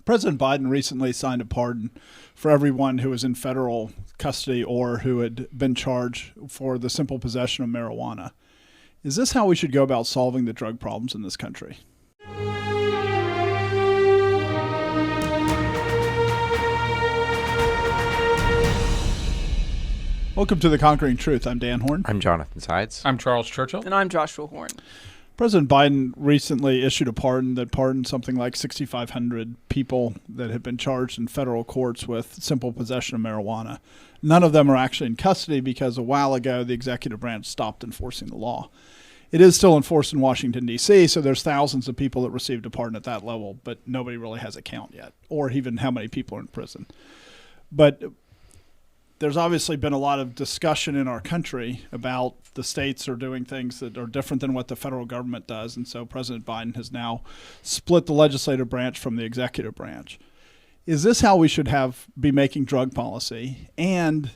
President Biden recently signed a pardon for everyone who was in federal custody or who had been charged for the simple possession of marijuana. Is this how we should go about solving the drug problems in this country? Welcome to The Conquering Truth. I'm Dan Horn. I'm Jonathan Sides. I'm Charles Churchill. And I'm Joshua Horn. President Biden recently issued a pardon that pardoned something like 6,500 people that had been charged in federal courts with simple possession of marijuana. None of them are actually in custody because a while ago the executive branch stopped enforcing the law. It is still enforced in Washington, D.C., so there's thousands of people that received a pardon at that level, but nobody really has a count yet, or even how many people are in prison. But there's obviously been a lot of discussion in our country about the states are doing things that are different than what the federal government does. And so President Biden has now split the legislative branch from the executive branch. Is this how we should be making drug policy? And,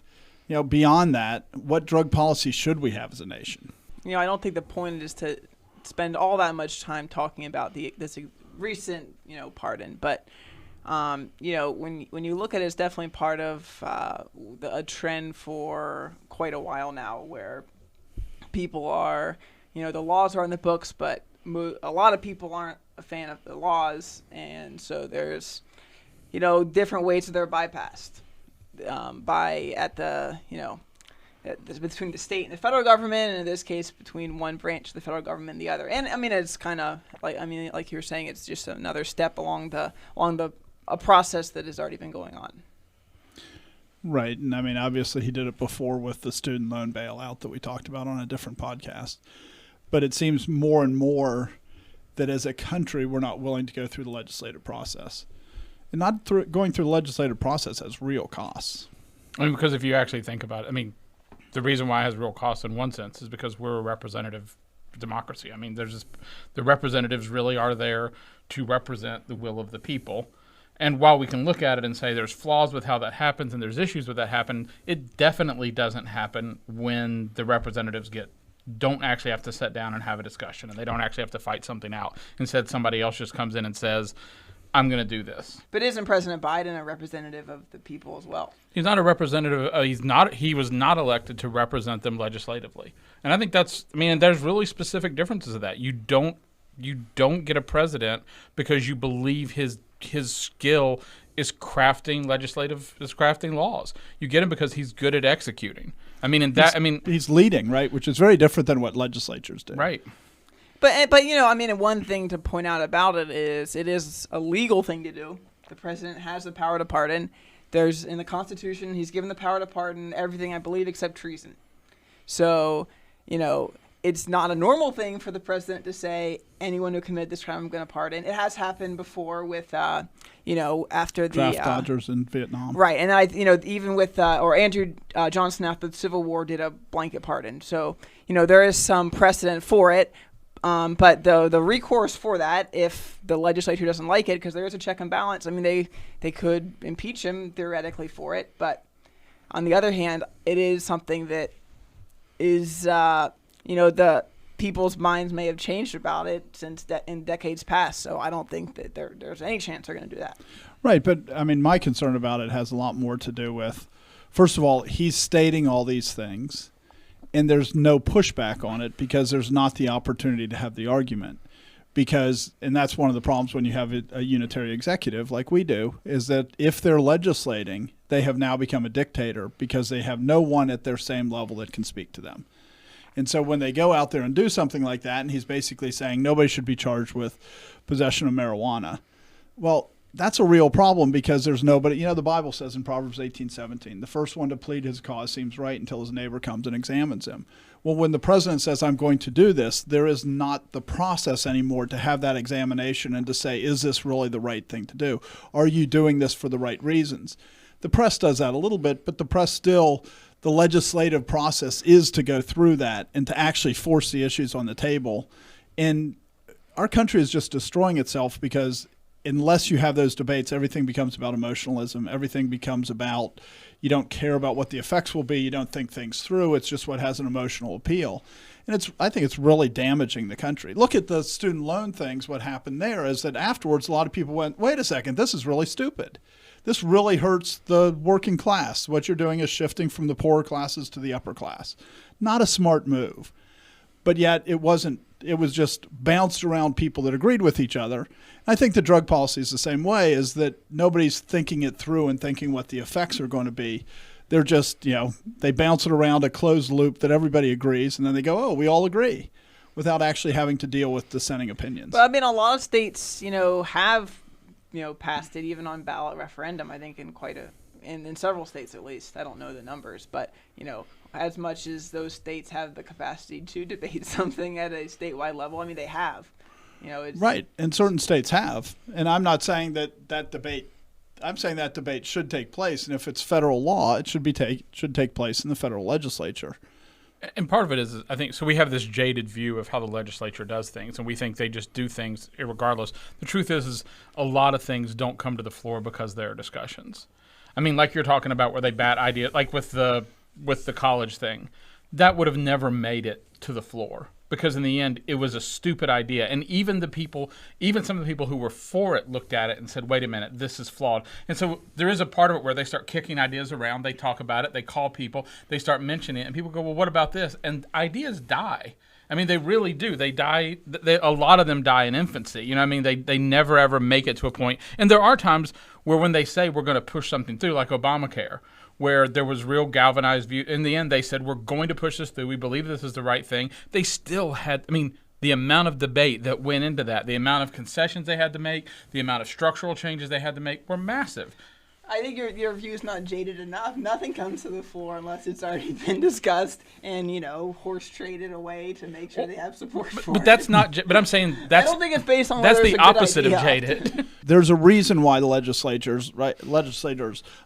beyond that, what drug policy should we have as a nation? I don't think the point is to spend all that much time talking about this recent, pardon, but when you look at it, it's definitely part of a trend for quite a while now where people are, the laws are on the books, but a lot of people aren't a fan of the laws. And so there's, different ways that they're bypassed between the state and the federal government, and in this case, between one branch of the federal government and the other. And it's kind of like you were saying, it's just another step along a process that has already been going on. Right. And obviously he did it before with the student loan bailout that we talked about on a different podcast. But it seems more and more that as a country, we're not willing to go through the legislative process. And going through the legislative process has real costs. Because if you actually think about it, the reason why it has real costs in one sense is because we're a representative democracy. The representatives really are there to represent the will of the people. And while we can look at it and say there's flaws with how that happens and there's issues with that happen, it definitely doesn't happen when the representatives don't actually have to sit down and have a discussion, and they don't actually have to fight something out. Instead, somebody else just comes in and says, I'm going to do this. But isn't President Biden a representative of the people as well? He's not a representative. He was not elected to represent them legislatively. And I think there's really specific differences of that. You don't get a president because you believe his skill is crafting laws. You get him because he's good at executing. He's leading, right? Which is very different than what legislatures do. Right. But one thing to point out about it is a legal thing to do. The president has the power to pardon. There's in the Constitution, he's given the power to pardon everything, I believe, except treason. So, it's not a normal thing for the president to say, anyone who committed this crime, I'm going to pardon. It has happened before with, after the draft dodgers in Vietnam. Right. And even with, Andrew Johnson after the Civil War did a blanket pardon. So, there is some precedent for it. But the recourse for that, if the legislature doesn't like it, because there is a check and balance, they could impeach him theoretically for it. But on the other hand, it is something that is, the people's minds may have changed about it since in decades past. So I don't think that there's any chance they're going to do that. Right. But my concern about it has a lot more to do with, first of all, he's stating all these things, and there's no pushback on it because there's not the opportunity to have the argument. And that's one of the problems when you have a unitary executive like we do, is that if they're legislating, they have now become a dictator because they have no one at their same level that can speak to them. And so when they go out there and do something like that, and he's basically saying nobody should be charged with possession of marijuana, well, that's a real problem because there's nobody. The Bible says in Proverbs 18:17, the first one to plead his cause seems right until his neighbor comes and examines him. Well, when the president says, I'm going to do this, there is not the process anymore to have that examination and to say, is this really the right thing to do? Are you doing this for the right reasons? The press does that a little bit, but the press still, the legislative process is to go through that and to actually force the issues on the table. And our country is just destroying itself because unless you have those debates, everything becomes about emotionalism. Everything becomes about, you don't care about what the effects will be. You don't think things through. It's just what has an emotional appeal. And I think it's really damaging the country. Look at the student loan things. What happened there is that afterwards, a lot of people went, wait a second, this is really stupid. This really hurts the working class. What you're doing is shifting from the poorer classes to the upper class. Not a smart move. But yet it wasn't. It was just bounced around people that agreed with each other. And I think the drug policy is the same way, is that nobody's thinking it through and thinking what the effects are going to be. They're just, they bounce it around a closed loop that everybody agrees, and then they go, oh, we all agree, without actually having to deal with dissenting opinions. But I mean, a lot of states, have, passed it even on ballot referendum, I think in several states at least. I don't know the numbers, but, as much as those states have the capacity to debate something at a statewide level, I mean, they have. Right, and certain states have. And I'm not saying that debate. I'm saying that debate should take place, and if it's federal law, it should take place in the federal legislature. And part of it is, I think, so we have this jaded view of how the legislature does things, and we think they just do things irregardless. The truth is a lot of things don't come to the floor because there are discussions. I mean, like you're talking about where they bat ideas, like with the college thing, that would have never made it to the floor because in the end it was a stupid idea. And even some of the people who were for it looked at it and said, wait a minute, this is flawed. And so there is a part of it where they start kicking ideas around, they talk about it, they call people, they start mentioning it, and people go, well, what about this? And ideas die. I mean, they really do. They die. A lot of them die in infancy. They never ever make it to a point. And there are times where when they say we're going to push something through, like Obamacare, where there was real galvanized view. In the end, they said, we're going to push this through. We believe this is the right thing. They still had, the amount of debate that went into that, the amount of concessions they had to make, the amount of structural changes they had to make were massive. I think your view is not jaded enough. Nothing comes to the floor unless it's already been discussed and, horse traded away to make sure they have support for it. But that's not, but I'm saying that's, I don't think it's based on that's whether the it's a good opposite of idea. jaded. There's a reason why the legislators,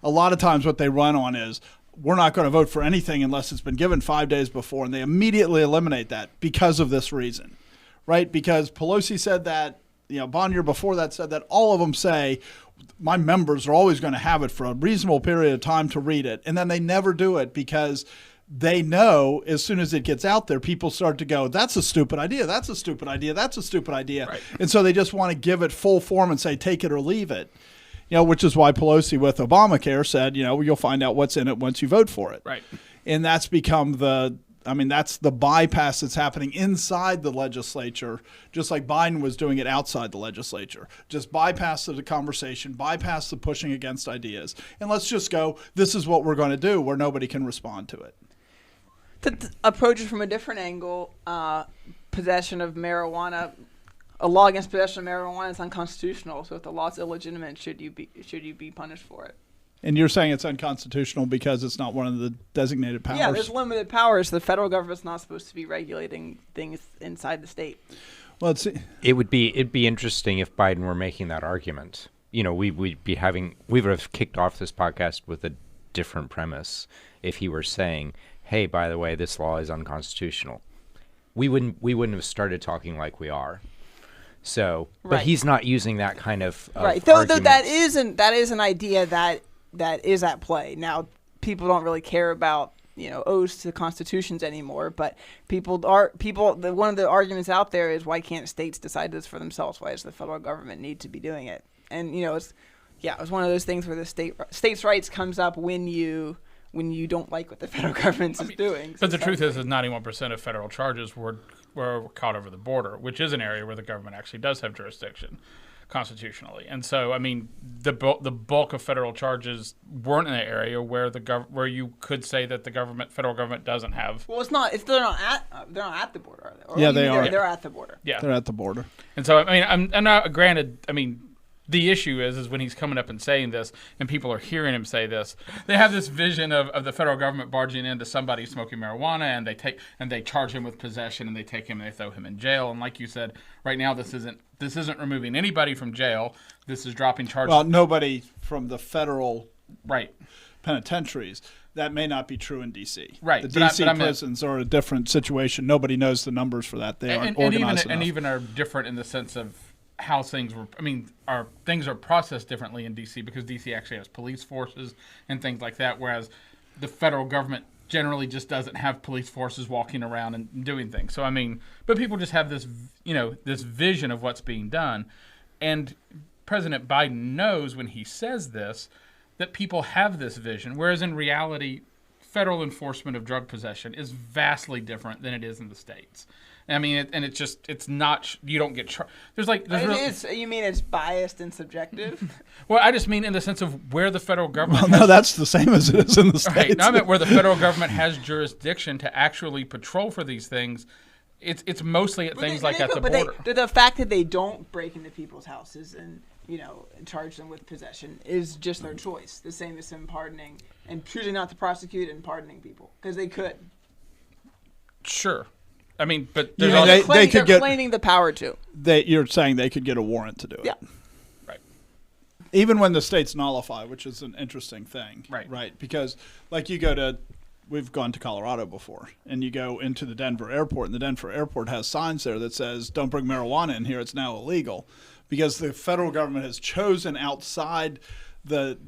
a lot of times what they run on is, we're not going to vote for anything unless it's been given 5 days before, and they immediately eliminate that because of this reason, right? Because Pelosi said that, Bonnier before that said that. All of them say, my members are always going to have it for a reasonable period of time to read it, and then they never do it because they know as soon as it gets out there, people start to go, that's a stupid idea, that's a stupid idea, that's a stupid idea. Right. And so they just want to give it full form and say, take it or leave it. Which is why Pelosi with Obamacare said, you'll find out what's in it once you vote for it. Right. And that's become that's the bypass that's happening inside the legislature, just like Biden was doing it outside the legislature. Just bypass the conversation, bypass the pushing against ideas. And let's just go, this is what we're going to do, where nobody can respond to it. To approach it from a different angle, possession of marijuana, a law against possession of marijuana is unconstitutional. So if the law is illegitimate, should you be punished for it? And you're saying it's unconstitutional because it's not one of the designated powers? Yeah, there's limited powers. The federal government's not supposed to be regulating things inside the state. Well, it'd be interesting if Biden were making that argument. We would have kicked off this podcast with a different premise if he were saying, hey, by the way, this law is unconstitutional. We wouldn't have started talking like we are. So, but Right. he's not using that kind of Right. Though argument. that is an idea that is at play. Now, people don't really care about, oaths to constitutions anymore, but one of the arguments out there is, why can't states decide this for themselves? Why does the federal government need to be doing it? And, it's one of those things where the states' rights comes up when you don't like what the federal government is doing. But the truth is 91% of federal charges were caught over the border, which is an area where the government actually does have jurisdiction constitutionally. And so, the bulk of federal charges weren't in an area where where you could say that the federal government doesn't have. Well, it's not. They're not at the border, are they? Or Yeah, you they mean are. They're at the border. Yeah, they're at the border. And so, I'm not granted. The issue is when he's coming up and saying this, and people are hearing him say this, they have this vision of the federal government barging into somebody smoking marijuana, and they charge him with possession, and they take him and they throw him in jail. And like you said, right now this isn't removing anybody from jail. This is dropping charges. Well, nobody from the federal right. penitentiaries. That may not be true in D.C. Right. The But I D.C. meant- prisons are a different situation. Nobody knows the numbers for that. They aren't organized enough. And even are different in the sense of how things were. Things are processed differently in D.C. because D.C. actually has police forces and things like that, whereas the federal government generally just doesn't have police forces walking around and doing things. So, I mean, but people just have this, this vision of what's being done. And President Biden knows when he says this that people have this vision, whereas in reality, federal enforcement of drug possession is vastly different than it is in the states. I mean, it's not, you don't get You mean it's biased and subjective? Well, I just mean in the sense of where the federal government Well, no, that's the same as it is in the states. Right. No, I meant where the federal government has jurisdiction to actually patrol for these things. It's mostly at things like at the border. The fact that they don't break into people's houses and charge them with possession is just their choice. The same as them pardoning and choosing not to prosecute and pardoning people because they could. Sure. I mean, but they're claiming the power to. You're saying they could get a warrant to do it. Yeah. Right. Even when the states nullify, which is an interesting thing. Right. Right. Because like we've gone to Colorado before, and you go into the Denver airport, and the Denver airport has signs there that says, don't bring marijuana in here, it's now illegal. Because the federal government has chosen outside the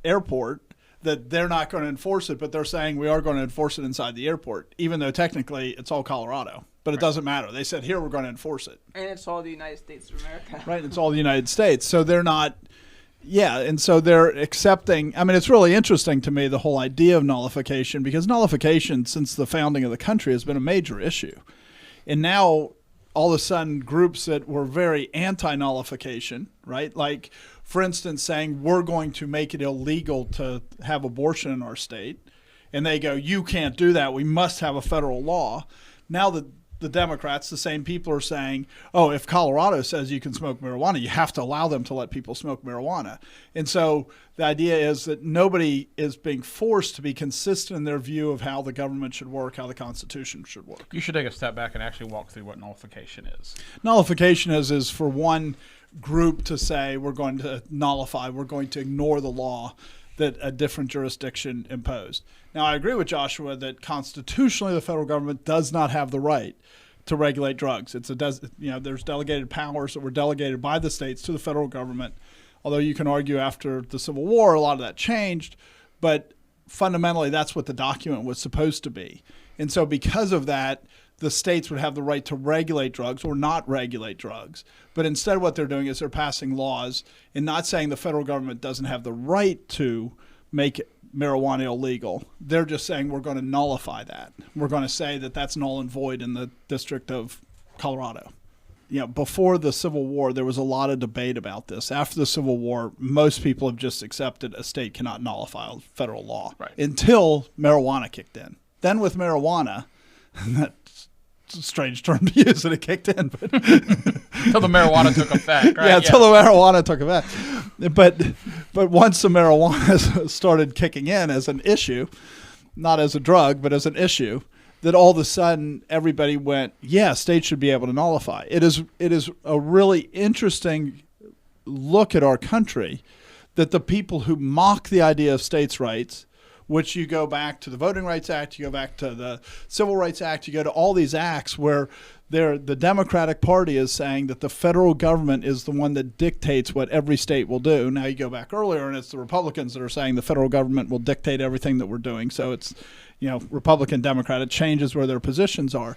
airport that they're not going to enforce it, but they're saying we are going to enforce it inside the airport, even though technically it's all Colorado. But it doesn't matter. They said, here, we're going to enforce it. And it's all the United States of America. Right, it's all the United States. So they're not, and so they're accepting. I mean, it's really interesting to me, the whole idea of nullification, because nullification since the founding of the country has been a major issue. And now all of a sudden groups that were very anti-nullification, right, like, for instance, saying we're going to make it illegal to have abortion in our state, and they go, you can't do that, we must have a federal law. Now the Democrats, the same people, are saying, oh, if Colorado says you can smoke marijuana, you have to allow them to let people smoke marijuana. And so the idea is that nobody is being forced to be consistent in their view of how the government should work, how the Constitution should work. You should take a step back and actually walk through what nullification is. Nullification is for one group to say we're going to nullify, we're going to ignore the law that a different jurisdiction imposed. Now, I agree with Joshua that constitutionally the federal government does not have the right to regulate drugs. There's delegated powers that were delegated by the states to the federal government, although you can argue after the Civil War a lot of that changed, but fundamentally that's what the document was supposed to be. And so because of that, the states would have the right to regulate drugs or not regulate drugs. But instead what they're doing is they're passing laws and not saying the federal government doesn't have the right to make marijuana illegal. They're just saying we're going to nullify that. We're going to say that that's null and void in the District of Colorado. Before the Civil War, there was a lot of debate about this. After the Civil War, most people have just accepted a state cannot nullify federal law until marijuana kicked in. Then with marijuana, that's a strange term to use, and it kicked in. But until the marijuana took effect, right? Yeah, until the marijuana took effect. But once the marijuana started kicking in as an issue, not as a drug, but as an issue, that all of a sudden everybody went, yeah, states should be able to nullify. It is a really interesting look at our country that the people who mock the idea of states' rights, which you go back to the Voting Rights Act, you go back to the Civil Rights Act, you go to all these acts where the Democratic Party is saying that the federal government is the one that dictates what every state will do. Now you go back earlier and it's the Republicans that are saying the federal government will dictate everything that we're doing. So it's, Republican, Democrat, it changes where their positions are.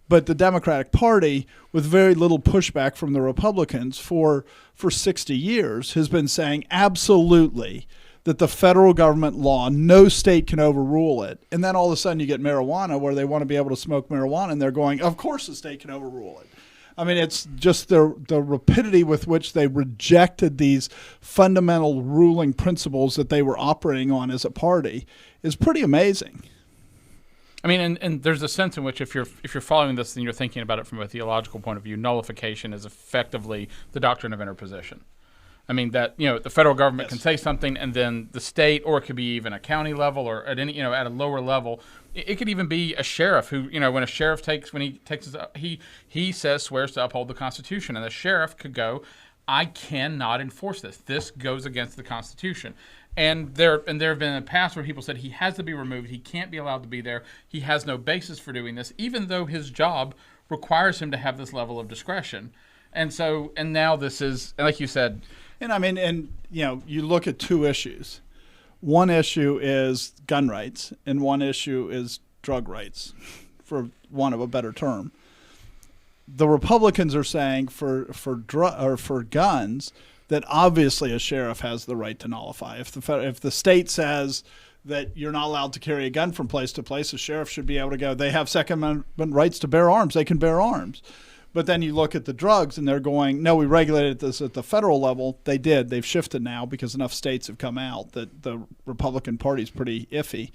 But the Democratic Party, with very little pushback from the Republicans for 60 years, has been saying absolutely that the federal government law, no state can overrule it. And then all of a sudden you get marijuana where they want to be able to smoke marijuana and they're going, of course the state can overrule it. I mean, it's just the rapidity with which they rejected these fundamental ruling principles that they were operating on as a party is pretty amazing. I mean, and there's a sense in which if you're following this and you're thinking about it from a theological point of view, nullification is effectively the doctrine of interposition. I mean that the federal government can say something, and then the state, or it could be even a county level, or at any at a lower level, it could even be a sheriff who when a sheriff swears to uphold the Constitution, and the sheriff could go, I cannot enforce this. This goes against the Constitution. And there have been in the past where people said he has to be removed. He can't be allowed to be there. He has no basis for doing this, even though his job requires him to have this level of discretion. And now this is, like you said. And I mean, you look at two issues. one issue is gun rights and one issue is drug rights, for want of a better term. The Republicans are saying for guns that obviously a sheriff has the right to nullify. If the state says that you're not allowed to carry a gun from place to place, a sheriff should be able to go, they have Second Amendment rights to bear arms, they can bear arms. But then you look at the drugs and they're going, no, we regulated this at the federal level. They did. They've shifted now because enough states have come out that the Republican Party's pretty iffy.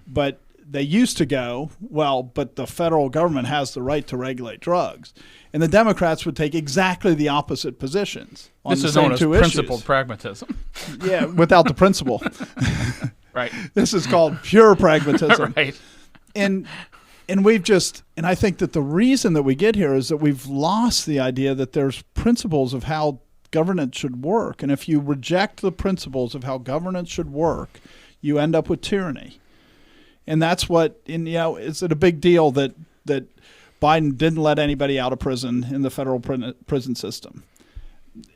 But they used to go, well, but the federal government has the right to regulate drugs. And the Democrats would take exactly the opposite positions on This the is same known as two principled issues. pragmatism. Yeah, without the principle. Right. This is called pure pragmatism. Right. And we've just, and I think that the reason that we get here is that we've lost the idea that there's principles of how governance should work. And if you reject the principles of how governance should work, you end up with tyranny. And that's what, is it a big deal that Biden didn't let anybody out of prison in the federal prison system?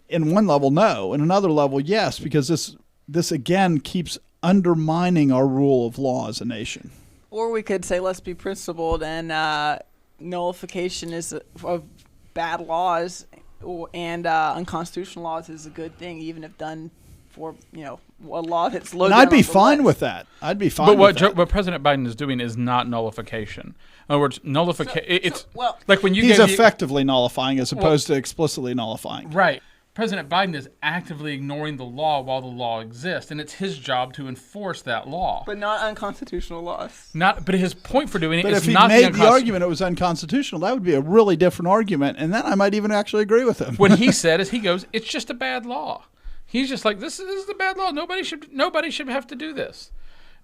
In one level, no. In another level, yes, because this again keeps undermining our rule of law as a nation. Or we could say, let's be principled, and nullification of bad laws and unconstitutional laws is a good thing, even if done for a law that's low. And I'd be fine with that. I'd be fine. But what President Biden is doing is not nullification. In other words, nullification. Like when you he's effectively nullifying as opposed to explicitly nullifying. Right. President Biden is actively ignoring the law while the law exists, and it's his job to enforce that law. But not unconstitutional laws. But his point for doing it is if he not made the argument it was unconstitutional, that would be a really different argument, and then I might even actually agree with him. What he said is, he goes, it's just a bad law. He's just like, this is a bad law. Nobody should have to do this.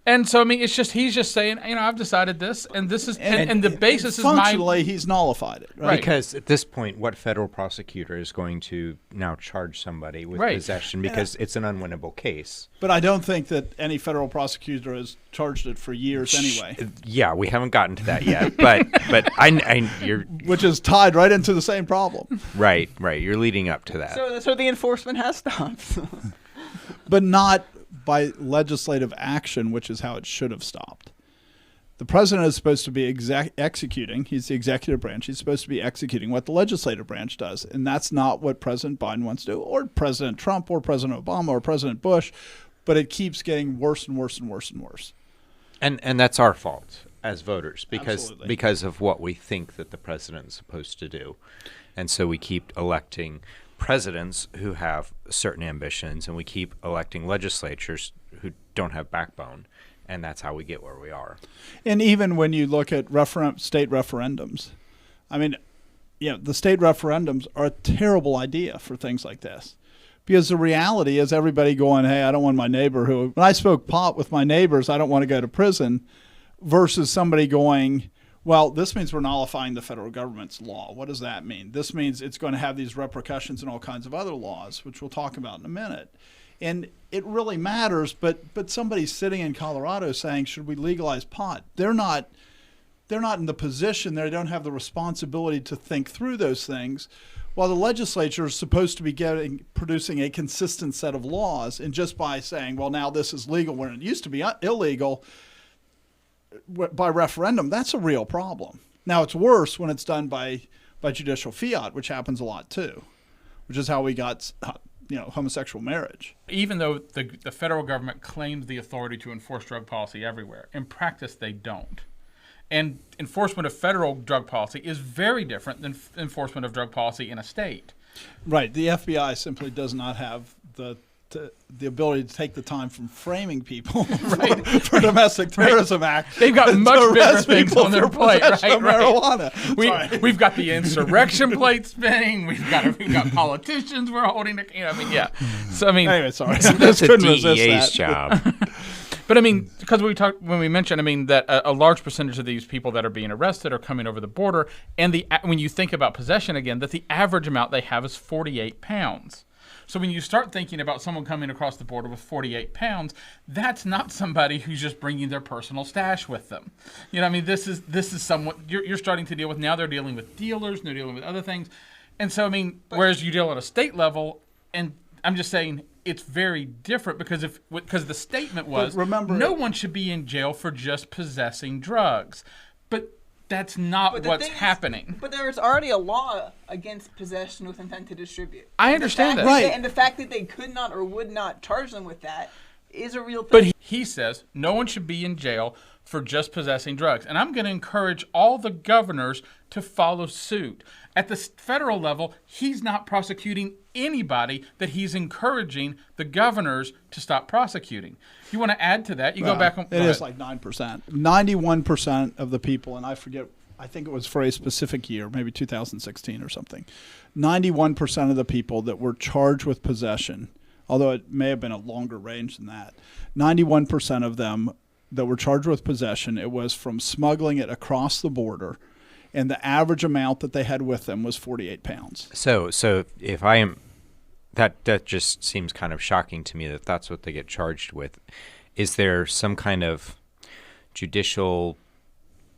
And so, I mean, it's just, he's just saying, I've decided this, and this is, and the basis is functionally, he's nullified it, right? Because at this point, what federal prosecutor is going to now charge somebody with possession because it's an unwinnable case? But I don't think that any federal prosecutor has charged it for years anyway. Yeah, we haven't gotten to that yet, but you're which is tied right into the same problem. Right. You're leading up to that. So the enforcement has stopped, but not by legislative action, which is how it should have stopped. The president is supposed to be executing. He's the executive branch. He's supposed to be executing what the legislative branch does. And that's not what President Biden wants to do, or President Trump, or President Obama, or President Bush. But it keeps getting worse and worse and worse and worse. And that's our fault as voters because of what we think that the president is supposed to do. And so we keep electing presidents who have certain ambitions, and we keep electing legislatures who don't have backbone, and that's how we get where we are. And even when you look at state referendums, I mean, the state referendums are a terrible idea for things like this, because the reality is everybody going, hey, I don't want my neighbor when I smoke pot with my neighbors, I don't want to go to prison, versus somebody going, well, this means we're nullifying the federal government's law. What does that mean? This means it's going to have these repercussions in all kinds of other laws, which we'll talk about in a minute. And it really matters, but somebody's sitting in Colorado saying, should we legalize pot? They're not in the position, they don't have the responsibility to think through those things, while the legislature is supposed to be producing a consistent set of laws. And just by saying, well, now this is legal when it used to be illegal, by referendum, that's a real problem. Now, it's worse when it's done by judicial fiat, which happens a lot too, which is how we got homosexual marriage. Even though the federal government claims the authority to enforce drug policy everywhere, in practice they don't. And enforcement of federal drug policy is very different than enforcement of drug policy in a state. Right. The FBI simply does not have the ability to take the time from framing people for domestic terrorism act. They've got much bigger things on their plate, right? Marijuana. We've got the insurrection plate spinning. We've got politicians we're holding. So anyway, sorry. That's a DEA's job. But because when we mentioned, that a large percentage of these people that are being arrested are coming over the border, and when you think about possession again, that the average amount they have is 48 pounds. So when you start thinking about someone coming across the border with 48 pounds, that's not somebody who's just bringing their personal stash with them. This is someone you're starting to deal with. Now they're dealing with dealers, and they're dealing with other things. And so, whereas you deal at a state level, and I'm just saying it's very different because the statement was, remember, no one should be in jail for just possessing drugs. But that's not what's happening. But there's already a law against possession with intent to distribute. I understand that. Right. And the fact that they could not or would not charge them with that is a real thing. But he says no one should be in jail for just possessing drugs. And I'm going to encourage all the governors to follow suit. At the federal level, he's not prosecuting anybody that he's encouraging the governors to stop prosecuting. You want to add to that? You go back on. It is like 9%. 91% of the people, and I forget, I think it was for a specific year, maybe 2016 or something. 91% of the people that were charged with possession, although it may have been a longer range than that, 91% of them that were charged with possession, it was from smuggling it across the border, and the average amount that they had with them was 48 pounds. So if I am, that just seems kind of shocking to me that that's what they get charged with. Is there some kind of judicial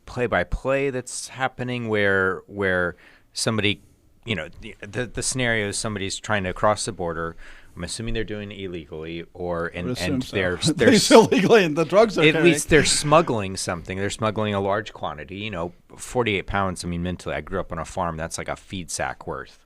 play-by-play that's happening where somebody, the scenario is somebody's trying to cross the border. I'm assuming they're doing it illegally, and they're illegally, and the drugs are at carrying. least they're smuggling something. They're smuggling a large quantity. 48 pounds. I mean, mentally, I grew up on a farm. That's like a feed sack worth.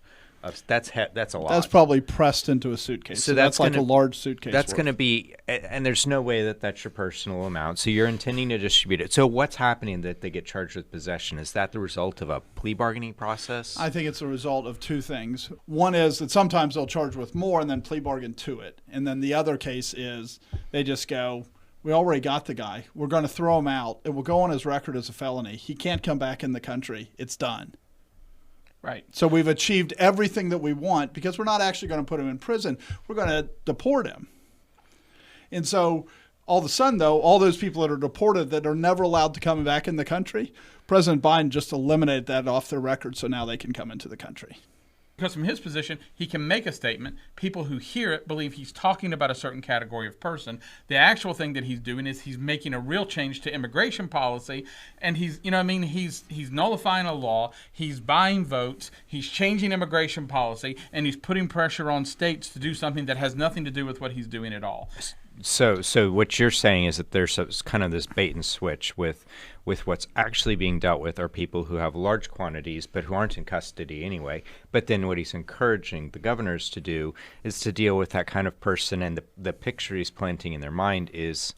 That's a lot. That's probably pressed into a suitcase. So that's like a large suitcase. That's going to be, and there's no way that that's your personal amount. So you're intending to distribute it. So what's happening that they get charged with possession? Is that the result of a plea bargaining process? I think it's a result of two things. One is that sometimes they'll charge with more and then plea bargain to it. And then the other case is they just go, we already got the guy. We're going to throw him out. It will go on his record as a felony. He can't come back in the country. It's done. Right. So we've achieved everything that we want because we're not actually going to put him in prison. We're going to deport him. And so all of a sudden, though, all those people that are deported that are never allowed to come back in the country, President Biden just eliminated that off their record so now they can come into the country. Because from his position, he can make a statement. People who hear it believe he's talking about a certain category of person. The actual thing that he's doing is he's making a real change to immigration policy, and he's nullifying a law. He's buying votes. He's changing immigration policy, and he's putting pressure on states to do something that has nothing to do with what he's doing at all. So what you're saying is that there's kind of this bait and switch with what's actually being dealt with are people who have large quantities but who aren't in custody anyway. But then what he's encouraging the governors to do is to deal with that kind of person, and the picture he's planting in their mind is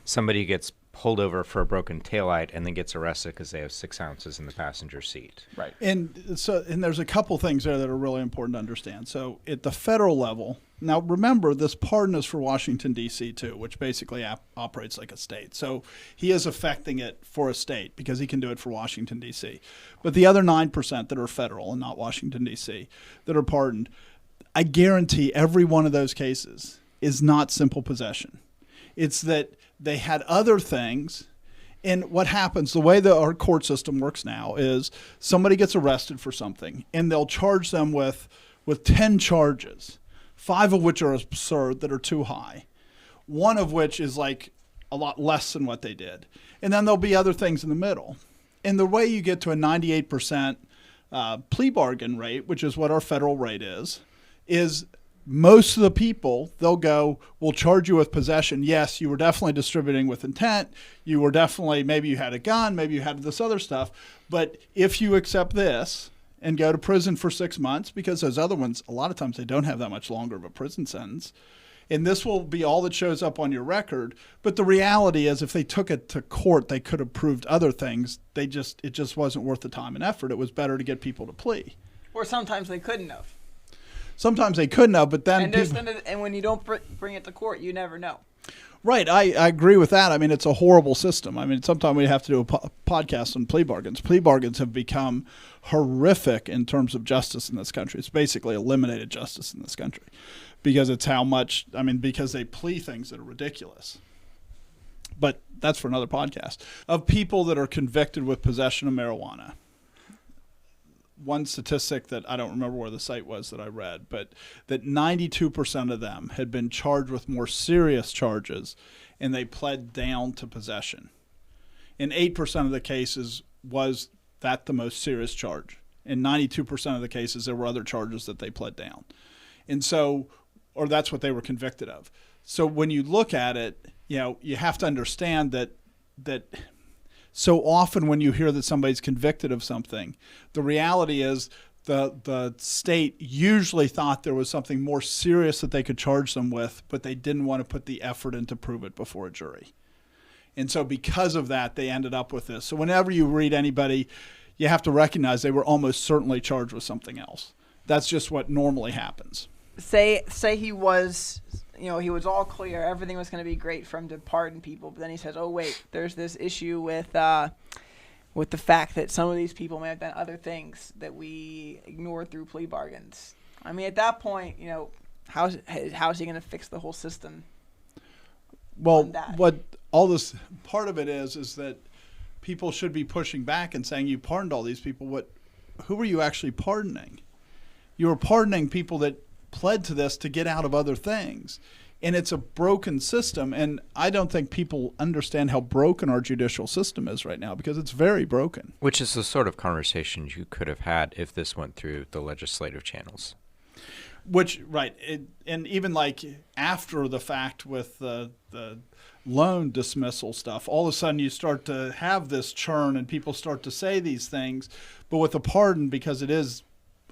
somebody gets pulled over for a broken taillight and then gets arrested because they have 6 ounces in the passenger seat. Right. And there's a couple things there that are really important to understand. So at the federal level, now remember this pardon is for Washington, D.C. too, which basically operates like a state. So he is affecting it for a state because he can do it for Washington, D.C. But the other 9% that are federal and not Washington, D.C. that are pardoned, I guarantee every one of those cases is not simple possession. It's that they had other things. And what happens, the way that our court system works now is somebody gets arrested for something and they'll charge them with 10 charges, 5 of which are absurd, that are too high, 1 of which is like a lot less than what they did. And then there'll be other things in the middle. And the way you get to a 98% plea bargain rate, which is what our federal rate is most of the people, they'll go, we'll charge you with possession. Yes, you were definitely distributing with intent. You were definitely, maybe you had a gun, maybe you had this other stuff. But if you accept this and go to prison for 6 months, because those other ones, a lot of times they don't have that much longer of a prison sentence, and this will be all that shows up on your record. But the reality is if they took it to court, they could have proved other things. It just wasn't worth the time and effort. It was better to get people to plea. Or sometimes they couldn't have. Sometimes they couldn't have, but then and when you don't bring it to court, you never know. Right, I agree with that. I mean, it's a horrible system. I mean, sometimes we have to do a podcast on plea bargains. Plea bargains have become horrific in terms of justice in this country. It's basically eliminated justice in this country because because they plea things that are ridiculous. But that's for another podcast. Of people that are convicted with possession of marijuana, one statistic that I don't remember where the site was that I read, but that 92% of them had been charged with more serious charges and they pled down to possession. In 8% of the cases was that the most serious charge. In 92% of the cases, there were other charges that they pled down. And so or that's what they were convicted of. So when you look at it, you have to understand that so often when you hear that somebody's convicted of something, the reality is the state usually thought there was something more serious that they could charge them with, but they didn't want to put the effort in to prove it before a jury. And so because of that, they ended up with this. So whenever you read anybody, you have to recognize they were almost certainly charged with something else. That's just what normally happens. Say he was, he was all clear, everything was going to be great for him to pardon people, but then he says, oh wait, there's this issue with the fact that some of these people may have done other things that we ignored through plea bargains. I mean, at that point, how's he going to fix the whole system? Well, what all this part of it is that people should be pushing back and saying, you pardoned all these people. Who were you actually pardoning? You were pardoning people that pled to this to get out of other things. And it's a broken system. And I don't think people understand how broken our judicial system is right now, because it's very broken. Which is the sort of conversations you could have had if this went through the legislative channels. And even like after the fact with the loan dismissal stuff, all of a sudden you start to have this churn and people start to say these things. But with a pardon, because it is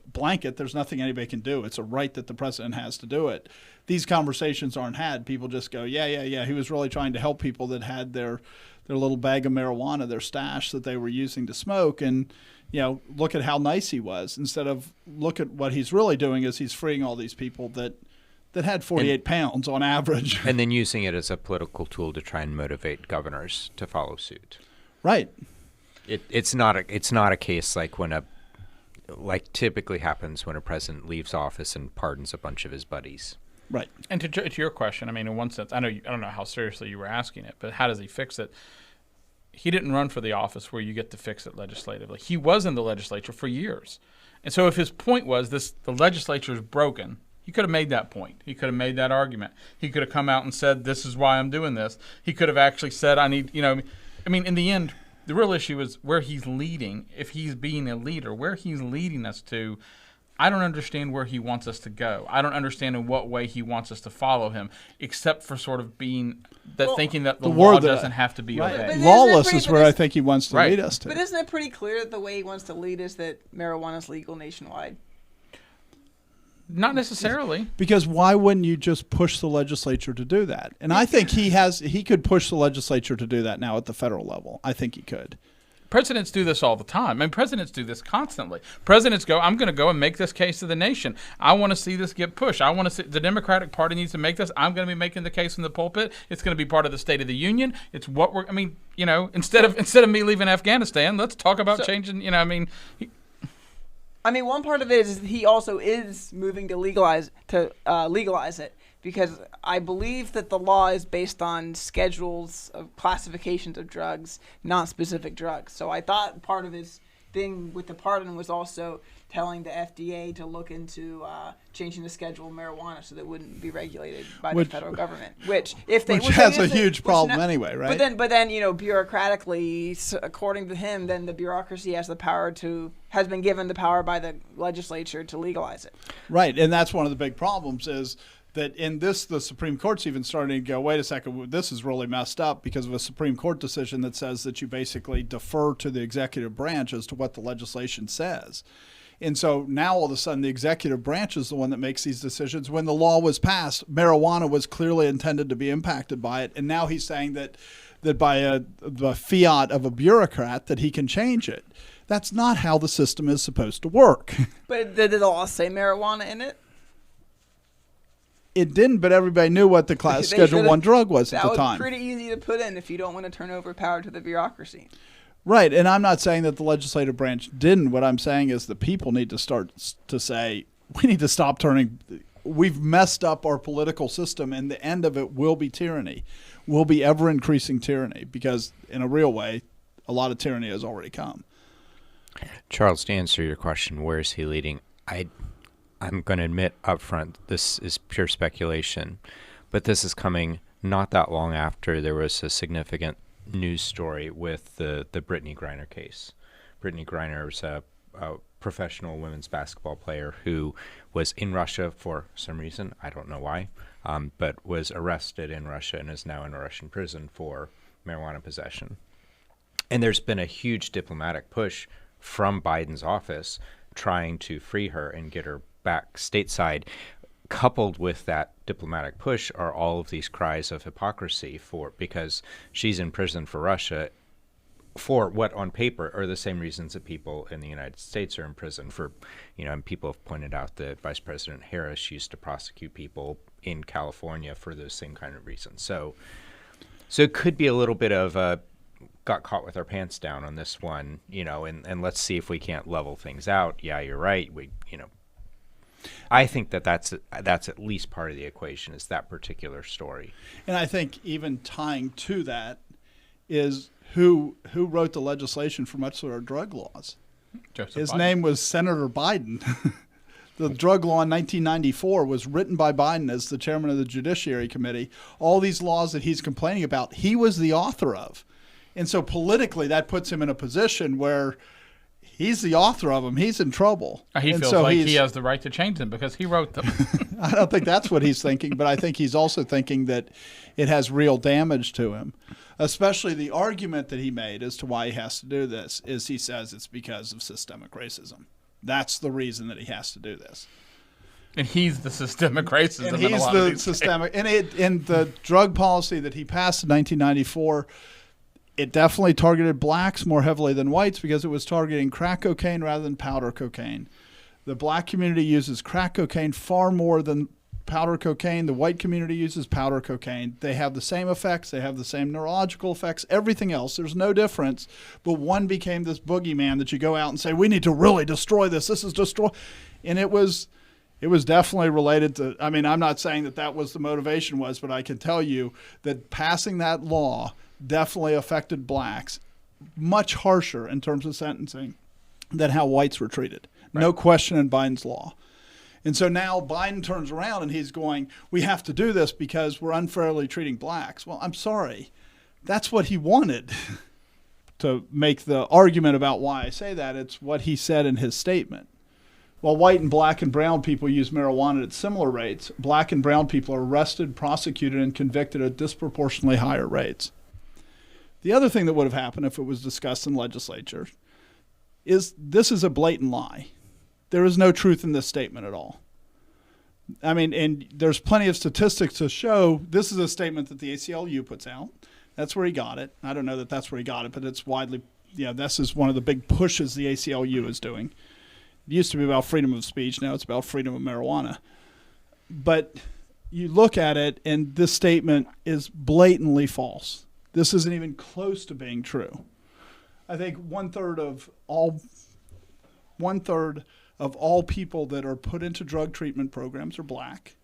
blanket, there's nothing anybody can do. It's a right that the president has to do it. These conversations aren't had. People just go, yeah. He was really trying to help people that had their little bag of marijuana, their stash that they were using to smoke. And, look at how nice he was. Instead of look at what he's really doing is he's freeing all these people that had 48 pounds on average. And then using it as a political tool to try and motivate governors to follow suit. Right. It's not a case like typically happens when a president leaves office and pardons a bunch of his buddies. Right. And to your question, I mean, in one sense, I don't know how seriously you were asking it, but how does he fix it? He didn't run for the office where you get to fix it legislatively. He was in the legislature for years. And so if his point was the legislature is broken, he could have made that point. He could have made that argument. He could have come out and said, this is why I'm doing this. He could have actually said, I need, in the end, the real issue is where he's leading. If he's being a leader, where he's leading us to, I don't understand where he wants us to go. I don't understand in what way he wants us to follow him, except for sort of thinking that the law doesn't have to be obeyed. Lawless is where I think he wants to lead us to. But isn't it pretty clear that the way he wants to lead is that marijuana is legal nationwide? Not necessarily. Because why wouldn't you just push the legislature to do that? And I think he could push the legislature to do that now at the federal level. I think he could. Presidents do this all the time. I mean, presidents do this constantly. Presidents go, I'm going to go and make this case to the nation. I want to see this get pushed. I want to see the Democratic Party needs to make this. I'm going to be making the case in the pulpit. It's going to be part of the State of the Union. It's what instead of me leaving Afghanistan, let's talk about changing, one part of it is he also is moving to legalize it, because I believe that the law is based on schedules of classifications of drugs, not specific drugs. So I thought part of his thing with the pardon was also telling the FDA to look into changing the schedule of marijuana so that it wouldn't be regulated by the federal government. Which has a huge problem anyway, right? But then bureaucratically, according to him, then the bureaucracy has been given the power by the legislature to legalize it. Right, and that's one of the big problems is that in this, the Supreme Court's even starting to go, wait a second, this is really messed up because of a Supreme Court decision that says that you basically defer to the executive branch as to what the legislation says. And so now all of a sudden the executive branch is the one that makes these decisions. When the law was passed, marijuana was clearly intended to be impacted by it. And now he's saying that by the fiat of a bureaucrat that he can change it. That's not how the system is supposed to work. But did the law say marijuana in it? It didn't, but everybody knew what the Schedule 1 drug was at the time. That was pretty easy to put in if you don't want to turn over power to the bureaucracy. Right, and I'm not saying that the legislative branch didn't. What I'm saying is the people need to start to say, we need to stop we've messed up our political system, and the end of it will be tyranny, will be ever-increasing tyranny, because in a real way, a lot of tyranny has already come. Charles, to answer your question, where is he leading? I'm going to admit up front, this is pure speculation, but this is coming not that long after there was a significant news story with the Brittney Griner case. Brittney Griner was a professional women's basketball player who was in Russia for some reason, I don't know why, but was arrested in Russia and is now in a Russian prison for marijuana possession. And there's been a huge diplomatic push from Biden's office trying to free her and get her back stateside. Coupled with that diplomatic push are all of these cries of hypocrisy because she's in prison for Russia for what on paper are the same reasons that people in the United States are in prison for, and people have pointed out that Vice President Harris used to prosecute people in California for those same kind of reasons. So it could be a little bit of got caught with our pants down on this one, and let's see if we can't level things out. Yeah, you're right. I think that's at least part of the equation is that particular story. And I think even tying to that is who wrote the legislation for much of our drug laws. His name was Senator Biden. The drug law in 1994 was written by Biden as the chairman of the Judiciary Committee. All these laws that he's complaining about, he was the author of. And so politically, that puts him in a position where he's the author of them. He's in trouble. He feels like he has the right to change them because he wrote them. I don't think that's what he's thinking, but I think he's also thinking that it has real damage to him. Especially the argument that he made as to why he has to do this is he says it's because of systemic racism. That's the reason that he has to do this. And he's the systemic racism. And he's the systemic. And the drug policy that he passed in 1994, it definitely targeted blacks more heavily than whites because it was targeting crack cocaine rather than powder cocaine. The black community uses crack cocaine far more than powder cocaine. The white community uses powder cocaine. They have the same effects. They have the same neurological effects, everything else. There's no difference. But one became this boogeyman that you go out and say, we need to really destroy this. This is destroy. And it was definitely related to, I'm not saying that was the motivation was, but I can tell you that passing that law definitely affected blacks much harsher in terms of sentencing than how whites were treated. Right. No question in Biden's law. And so now Biden turns around and he's going, we have to do this because we're unfairly treating blacks. Well, I'm sorry. That's what he wanted. To make the argument about why I say that, it's what he said in his statement. While white and black and brown people use marijuana at similar rates, black and brown people are arrested, prosecuted, and convicted at disproportionately higher rates. The other thing that would have happened if it was discussed in legislature is this is a blatant lie. There is no truth in this statement at all. And there's plenty of statistics to show this is a statement that the ACLU puts out. That's where he got it. I don't know that that's where he got it, but it's widely, this is one of the big pushes the ACLU is doing. It used to be about freedom of speech. Now it's about freedom of marijuana. But you look at it, and this statement is blatantly false. This isn't even close to being true. I think one third of all people that are put into drug treatment programs are black.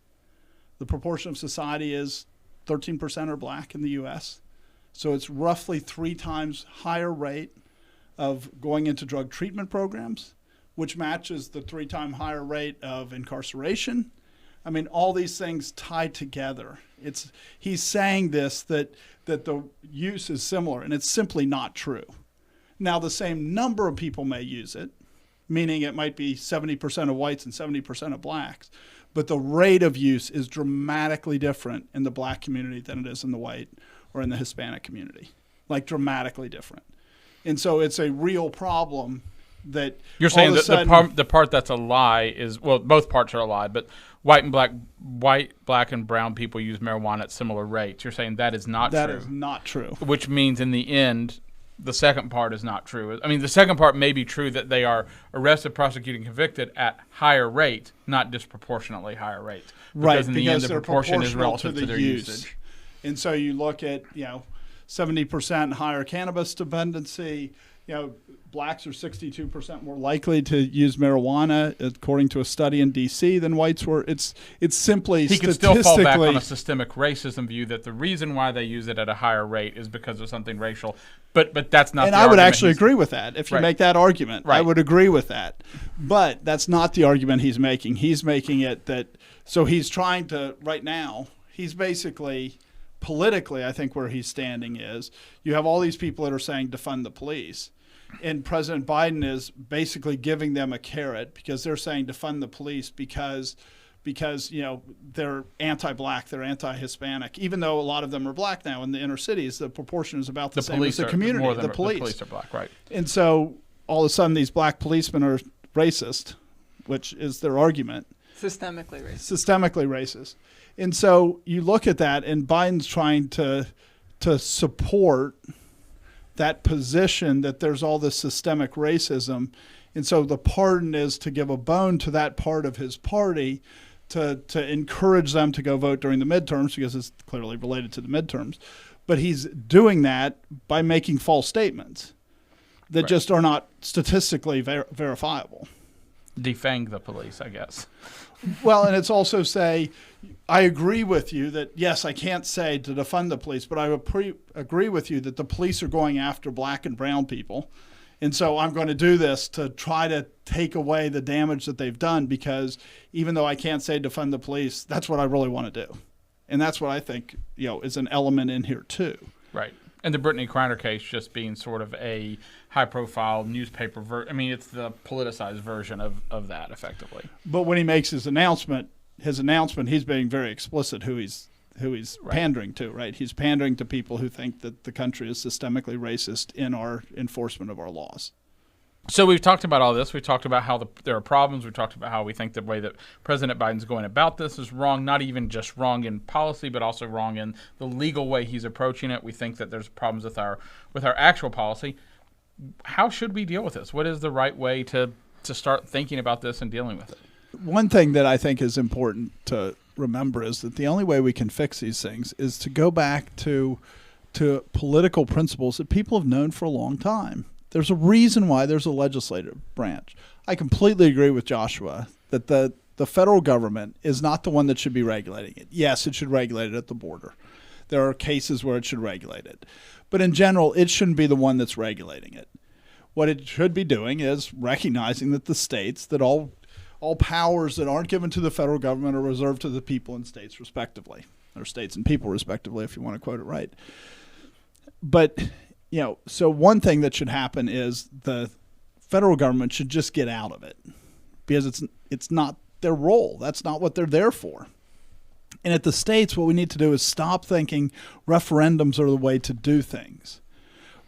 The proportion of society is 13% are black in the U.S. So it's roughly 3 times higher rate of going into drug treatment programs, which matches the 3 times higher rate of incarceration. All these things tied together. He's saying this, that the use is similar, and it's simply not true. Now, the same number of people may use it, meaning it might be 70% of whites and 70% of blacks, but the rate of use is dramatically different in the black community than it is in the white or in the Hispanic community, like dramatically different. And so it's a real problem that you're saying that the part that's a lie is, well, both parts are a lie, but white, black, and brown people use marijuana at similar rates. You're saying that is not true. That is not true. Which means in the end, the second part is not true. The second part may be true that they are arrested, prosecuted, and convicted at higher rates, not disproportionately higher rates. Right, in the end, the proportion is relative to their usage. And so you look at, 70% higher cannabis dependency. Blacks are 62% more likely to use marijuana, according to a study in D.C., than whites were. It's simply he could still fall back on a systemic racism view that the reason why they use it at a higher rate is because of something racial. But that's not. And I would actually agree with that. If you make that argument, right. I would agree with that. But that's not the argument he's making. He's making it that so he's trying to right now. He's basically politically, I think where he's standing is you have all these people that are saying defund the police. And President Biden is basically giving them a carrot because they're saying defund the police because they're anti-black, they're anti-Hispanic. Even though a lot of them are black now in the inner cities, the proportion is about the same as the community. The police are black, right? And so all of a sudden these black policemen are racist, which is their argument. Systemically racist. And so you look at that, and Biden's trying to support that position that there's all this systemic racism. And so the pardon is to give a bone to that part of his party to encourage them to go vote during the midterms, because it's clearly related to the midterms. But he's doing that by making false statements that just are not statistically verifiable. Defang the police, I guess. Well, and it's also say, I agree with you that, yes, I can't say to defund the police, but I agree with you that the police are going after black and brown people. And so I'm going to do this to try to take away the damage that they've done, because even though I can't say defund the police, that's what I really want to do. And that's what I think, is an element in here too. Right. And the Brittney Griner case just being sort of a high-profile newspaper it's the politicized version of that, effectively. But when he makes his announcement, he's being very explicit who he's pandering to, right? He's pandering to people who think that the country is systemically racist in our enforcement of our laws. So we've talked about all this. We talked about how there are problems. We talked about how we think the way that President Biden's going about this is wrong, not even just wrong in policy, but also wrong in the legal way he's approaching it. We think that there's problems with our actual policy. How should we deal with this? What is the right way to start thinking about this and dealing with it? One thing that I think is important to remember is that the only way we can fix these things is to go back to political principles that people have known for a long time. There's a reason why there's a legislative branch. I completely agree with Joshua that the federal government is not the one that should be regulating it. Yes, it should regulate it at the border. There are cases where it should regulate it. But in general, it shouldn't be the one that's regulating it. What it should be doing is recognizing that the states, that all powers that aren't given to the federal government are reserved to the people and states respectively, or states and people respectively, if you want to quote it right. But so one thing that should happen is the federal government should just get out of it, because it's not their role. That's not what they're there for. And at the states, what we need to do is stop thinking referendums are the way to do things.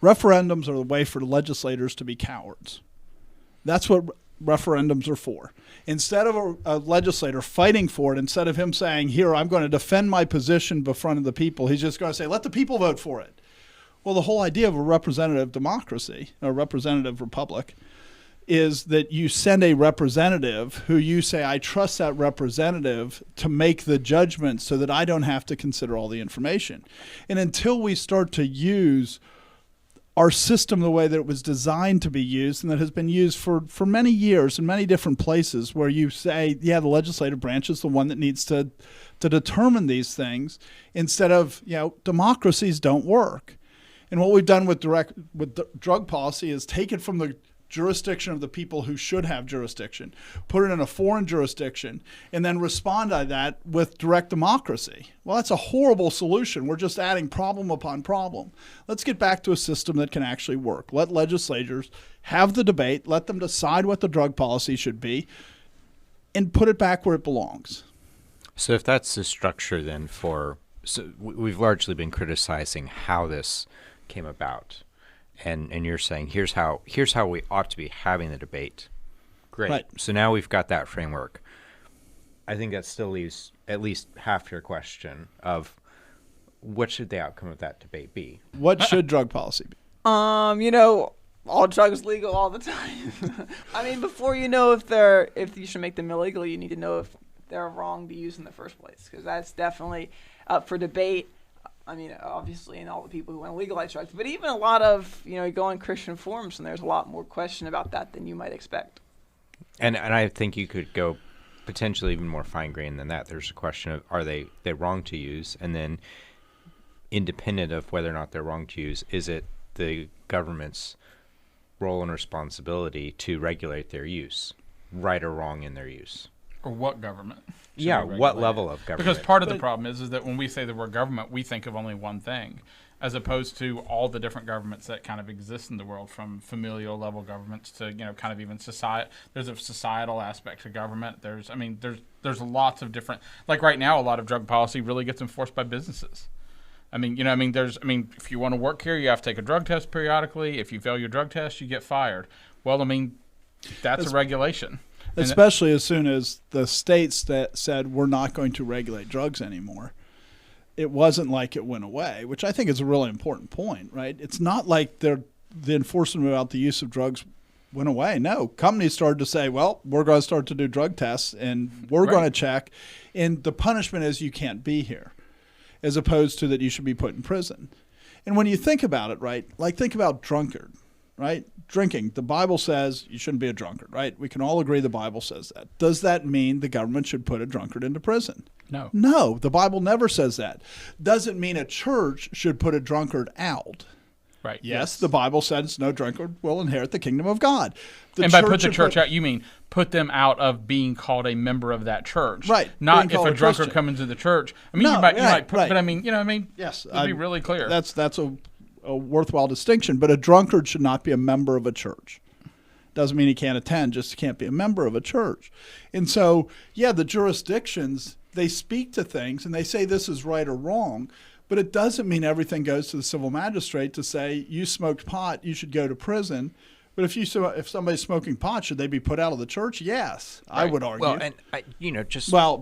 Referendums are the way for legislators to be cowards. That's what referendums are for. Instead of a legislator fighting for it, instead of him saying, here, I'm going to defend my position before the people, he's just going to say, let the people vote for it. Well, the whole idea of a representative democracy, a representative republic, is that you send a representative who you say, I trust that representative to make the judgment so that I don't have to consider all the information. And until we start to use our system the way that it was designed to be used, and that has been used for many years in many different places, where you say, yeah, the legislative branch is the one that needs to determine these things, instead of, democracies don't work. And what we've done with drug policy is take it from the jurisdiction of the people who should have jurisdiction, put it in a foreign jurisdiction, and then respond to that with direct democracy. Well, that's a horrible solution. We're just adding problem upon problem. Let's get back to a system that can actually work. Let legislators have the debate, let them decide what the drug policy should be, and put it back where it belongs. So if that's the structure then we've largely been criticizing how this came about. And you're saying here's how we ought to be having the debate. Great. Right. So now we've got that framework. I think that still leaves at least half your question of what should the outcome of that debate be? What should drug policy be? All drugs legal all the time. I mean, before you know if you should make them illegal, you need to know if they're wrong to use in the first place, because that's definitely up for debate. I mean, obviously, and all the people who want to legalize drugs, but even a lot of, you go on Christian forums, and there's a lot more question about that than you might expect. And I think you could go potentially even more fine-grained than that. There's a question of, are they wrong to use? And then independent of whether or not they're wrong to use, is it the government's role and responsibility to regulate their use, right or wrong in their use? Or what government? should Yeah, be what regulated? level of government? Because part of the problem is that when we say the word government, we think of only one thing, as opposed to all the different governments that kind of exist in the world, from familial level governments to kind of even society. There's a societal aspect to government. There's lots of different. Like right now, a lot of drug policy really gets enforced by businesses. If you want to work here, you have to take a drug test periodically. If you fail your drug test, you get fired. Well, that's a regulation. Especially as soon as the states that said we're not going to regulate drugs anymore. It wasn't like it went away, which I think is a really important point, right? It's not like the enforcement about the use of drugs went away. No, companies started to say, well, we're going to start to do drug tests and we're going to check. And the punishment is you can't be here, as opposed to that you should be put in prison. And when you think about it, right, like think about drunkard, right? Drinking. The Bible says you shouldn't be a drunkard, right? We can all agree the Bible says that. Does that mean the government should put a drunkard into prison? No. No, the Bible never says that. Doesn't mean a church should put a drunkard out. Right. Yes, the Bible says no drunkard will inherit the kingdom of God. And by put the church out, you mean put them out of being called a member of that church. Right. Not if called a a drunkard Christian. comes into the church. You No, might put, right. but Yes, to be really clear. That's a worthwhile distinction. But a drunkard should not be a member of a church. Doesn't mean he can't attend, just can't be a member of a church. And so, yeah, the jurisdictions, they speak to things and they say this is right or wrong, but it doesn't mean everything goes to the civil magistrate to say you smoked pot, you should go to prison. But if somebody's smoking pot, should they be put out of the church? yes, I would argue. Well, and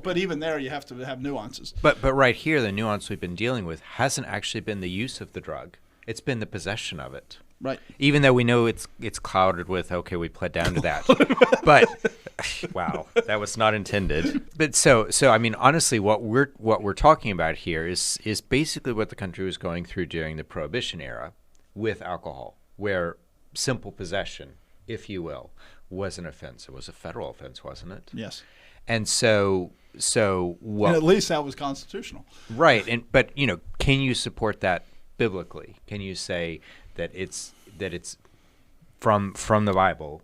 but even there you have to have nuances. But right here, the nuance we've been dealing with hasn't actually been the use of the drug. It's been the possession of it. Right. Even though we know it's clouded with, okay, we pled down to that. But wow, that was not intended. But so honestly, what we're talking about here is basically what the country was going through during the Prohibition era with alcohol, where simple possession, if you will, was an offense. It was a federal offense, wasn't it? Yes. And so And at least that was constitutional. right. But can you support that biblically? Can you say that it's from the Bible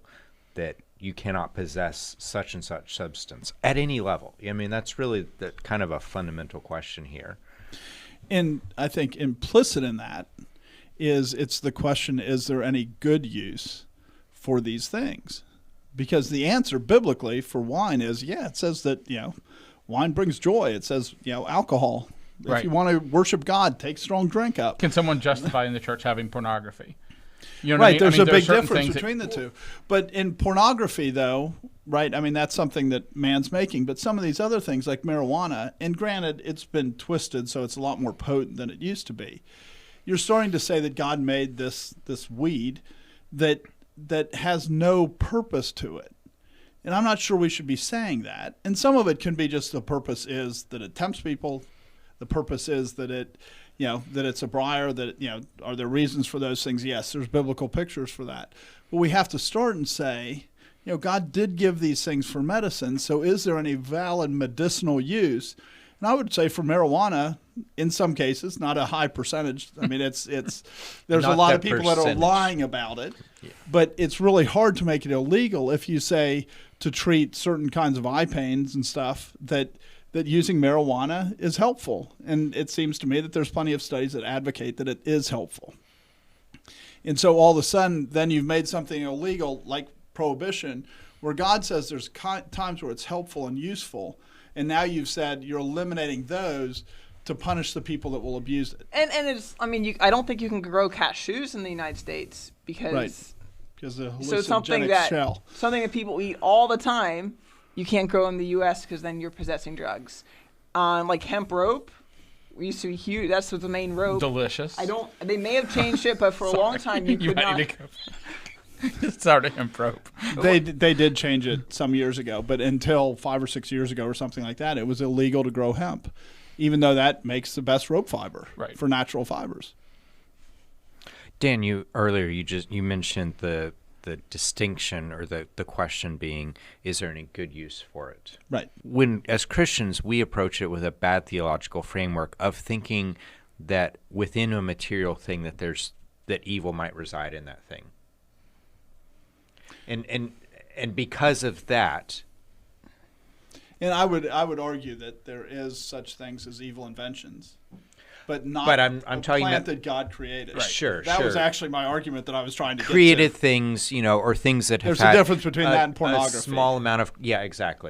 that you cannot possess such and such substance at any level? That's really the kind of a fundamental question here. And I think implicit in that it's the question, is there any good use for these things? Because the answer biblically for wine is, it says that, wine brings joy. It says, alcohol. Right. If you want to worship God, take strong drink up. Can someone justify in the church having pornography? Right, there's a big certain difference things between the two. But in pornography, though, right, that's something that man's making. But some of these other things, like marijuana, and granted, it's been twisted, so it's a lot more potent than it used to be. You're starting to say that God made this weed that has no purpose to it. And I'm not sure we should be saying that. And some of it can be just the purpose is that it tempts people. The purpose is that that it's a briar, that, are there reasons for those things? Yes, there's biblical pictures for that. But we have to start and say, God did give these things for medicine, so is there any valid medicinal use? And I would say for marijuana, in some cases, not a high percentage. There's a lot of people that are lying about it, but it's really hard to make it illegal if you say to treat certain kinds of eye pains and stuff that using marijuana is helpful. And it seems to me that there's plenty of studies that advocate that it is helpful. And so all of a sudden, then you've made something illegal like prohibition, where God says there's times where it's helpful and useful. And now you've said you're eliminating those to punish the people that will abuse it. And it's, I don't think you can grow cashews in the United States because the so something shell. Something that people eat all the time, you can't grow in the U.S. because then you're possessing drugs. Like hemp rope, we used to be huge. That's the main rope. Delicious. They may have changed it, but for a long time you could not. Started hemp rope. They did change it some years ago, but until 5 or 6 years ago or something like that, it was illegal to grow hemp, even though that makes the best rope fiber for natural fibers. Dan, you mentioned the distinction or the question being, is there any good use for it? Right. When, as Christians, we approach it with a bad theological framework of thinking that within a material thing that evil might reside in that thing. And because of that, And I would argue that there is such things as evil inventions, but not But I'm a talking plant about- that God created. Sure, That was sure. actually my argument that I was trying to Created get to. things, or things that There's have a had difference between that and pornography. A small amount of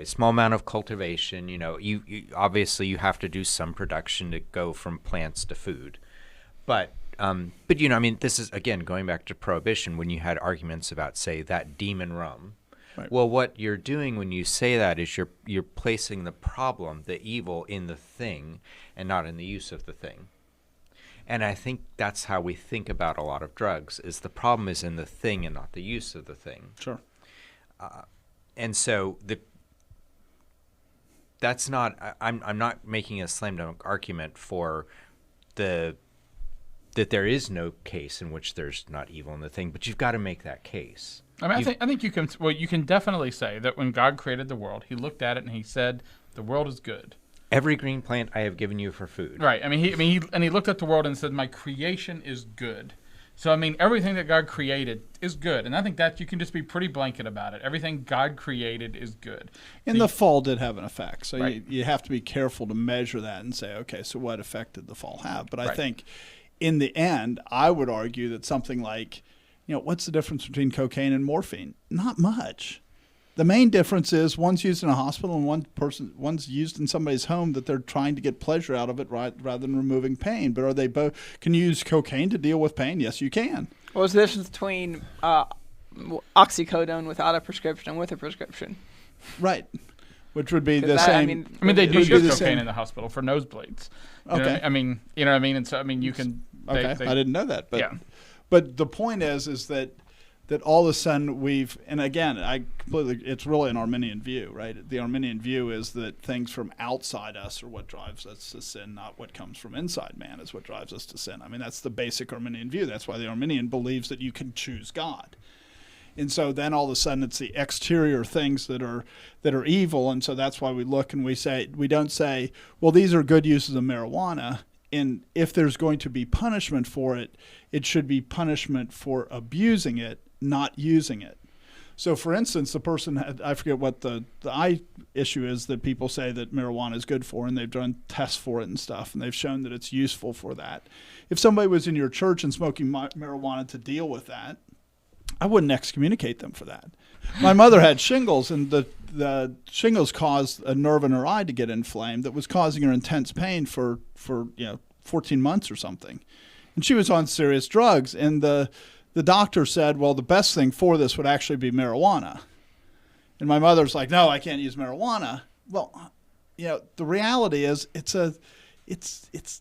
small amount of cultivation. You obviously you have to do some production to go from plants to food, but this is again going back to prohibition when you had arguments about, say, that demon rum. Right. Well, what you're doing when you say that is you're placing the problem, the evil, in the thing and not in the use of the thing. And I think that's how we think about a lot of drugs, is the problem is in the thing and not the use of the thing. Sure. And so that's not I'm not making a slam dunk argument for that there is no case in which there's not evil in the thing, but you've got to make that case. I mean, I think you can. Well, you can definitely say that when God created the world, He looked at it and He said, "The world is good." Every green plant I have given you for food. Right. He looked at the world and said, "My creation is good." So everything that God created is good, and I think that you can just be pretty blanket about it. Everything God created is good. And the fall did have an effect, so Right. you have to be careful to measure that and say, okay, so what effect did the fall have? But I Right. think, in the end, I would argue that something like, what's the difference between cocaine and morphine? Not much. The main difference is one's used in a hospital and one's used in somebody's home that they're trying to get pleasure out of it rather than removing pain. But are they both? Can you use cocaine to deal with pain? Yes, you can. What's the difference between oxycodone without a prescription and with a prescription? Right. Which would be 'Cause the that, same. They it do would be use the cocaine same. in the hospital for nosebleeds. Okay. And so you can. Okay, I didn't know that. But Yeah. But the point is that all of a sudden and again, it's really an Arminian view, right? The Arminian view is that things from outside us are what drives us to sin, not what comes from inside man is what drives us to sin. That's the basic Arminian view. That's why the Arminian believes that you can choose God. And so then all of a sudden it's the exterior things that are evil. And so that's why we look and we don't say, well, these are good uses of marijuana. And if there's going to be punishment for it, it should be punishment for abusing it, not using it. So, for instance, the person I forget what the eye issue is that people say that marijuana is good for, and they've done tests for it and stuff, and they've shown that it's useful for that. If somebody was in your church and smoking marijuana to deal with that, I wouldn't excommunicate them for that. My mother had shingles, and the shingles caused a nerve in her eye to get inflamed that was causing her intense pain for 14 months or something. And she was on serious drugs, and the doctor said, well, the best thing for this would actually be marijuana. And my mother's like, no, I can't use marijuana. Well, the reality is it's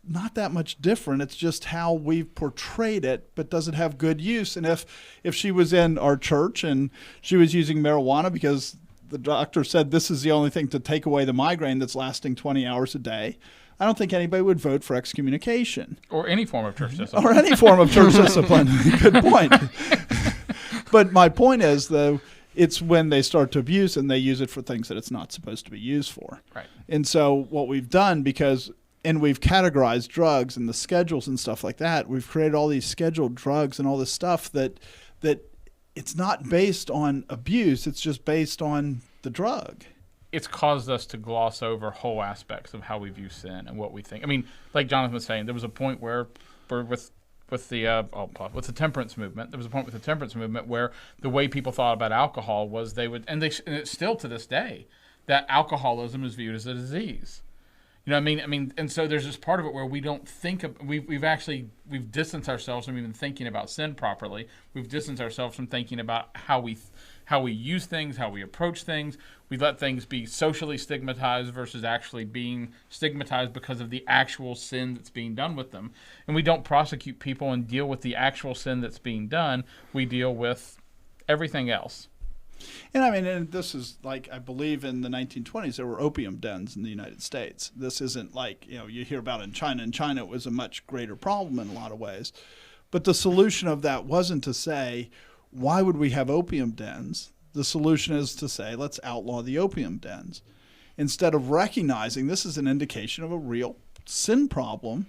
not that much different. It's just how we've portrayed it, but does it have good use? And if she was in our church and she was using marijuana because the doctor said this is the only thing to take away the migraine that's lasting 20 hours a day, I don't think anybody would vote for excommunication. Or any form of church discipline. Or any form of church discipline. Good point. But my point is, though, it's when they start to abuse and they use it for things that it's not supposed to be used for. Right. And so what we've done, and we've categorized drugs and the schedules and stuff like that, we've created all these scheduled drugs and all this stuff that it's not based on abuse, it's just based on the drug. It's caused us to gloss over whole aspects of how we view sin and what we think. Like Jonathan was saying, there was a point where with the temperance movement, where the way people thought about alcohol was and it's still to this day, that alcoholism is viewed as a disease. And so there's this part of it where we don't think we've distanced ourselves from even thinking about sin properly. We've distanced ourselves from thinking about how we use things, how we approach things. We let things be socially stigmatized versus actually being stigmatized because of the actual sin that's being done with them. And we don't prosecute people and deal with the actual sin that's being done. We deal with everything else. And this is like, I believe in the 1920s, there were opium dens in the United States. This isn't like, you hear about in China. In China, it was a much greater problem in a lot of ways. But the solution of that wasn't to say, why would we have opium dens? The solution is to say, let's outlaw the opium dens. Instead of recognizing this is an indication of a real sin problem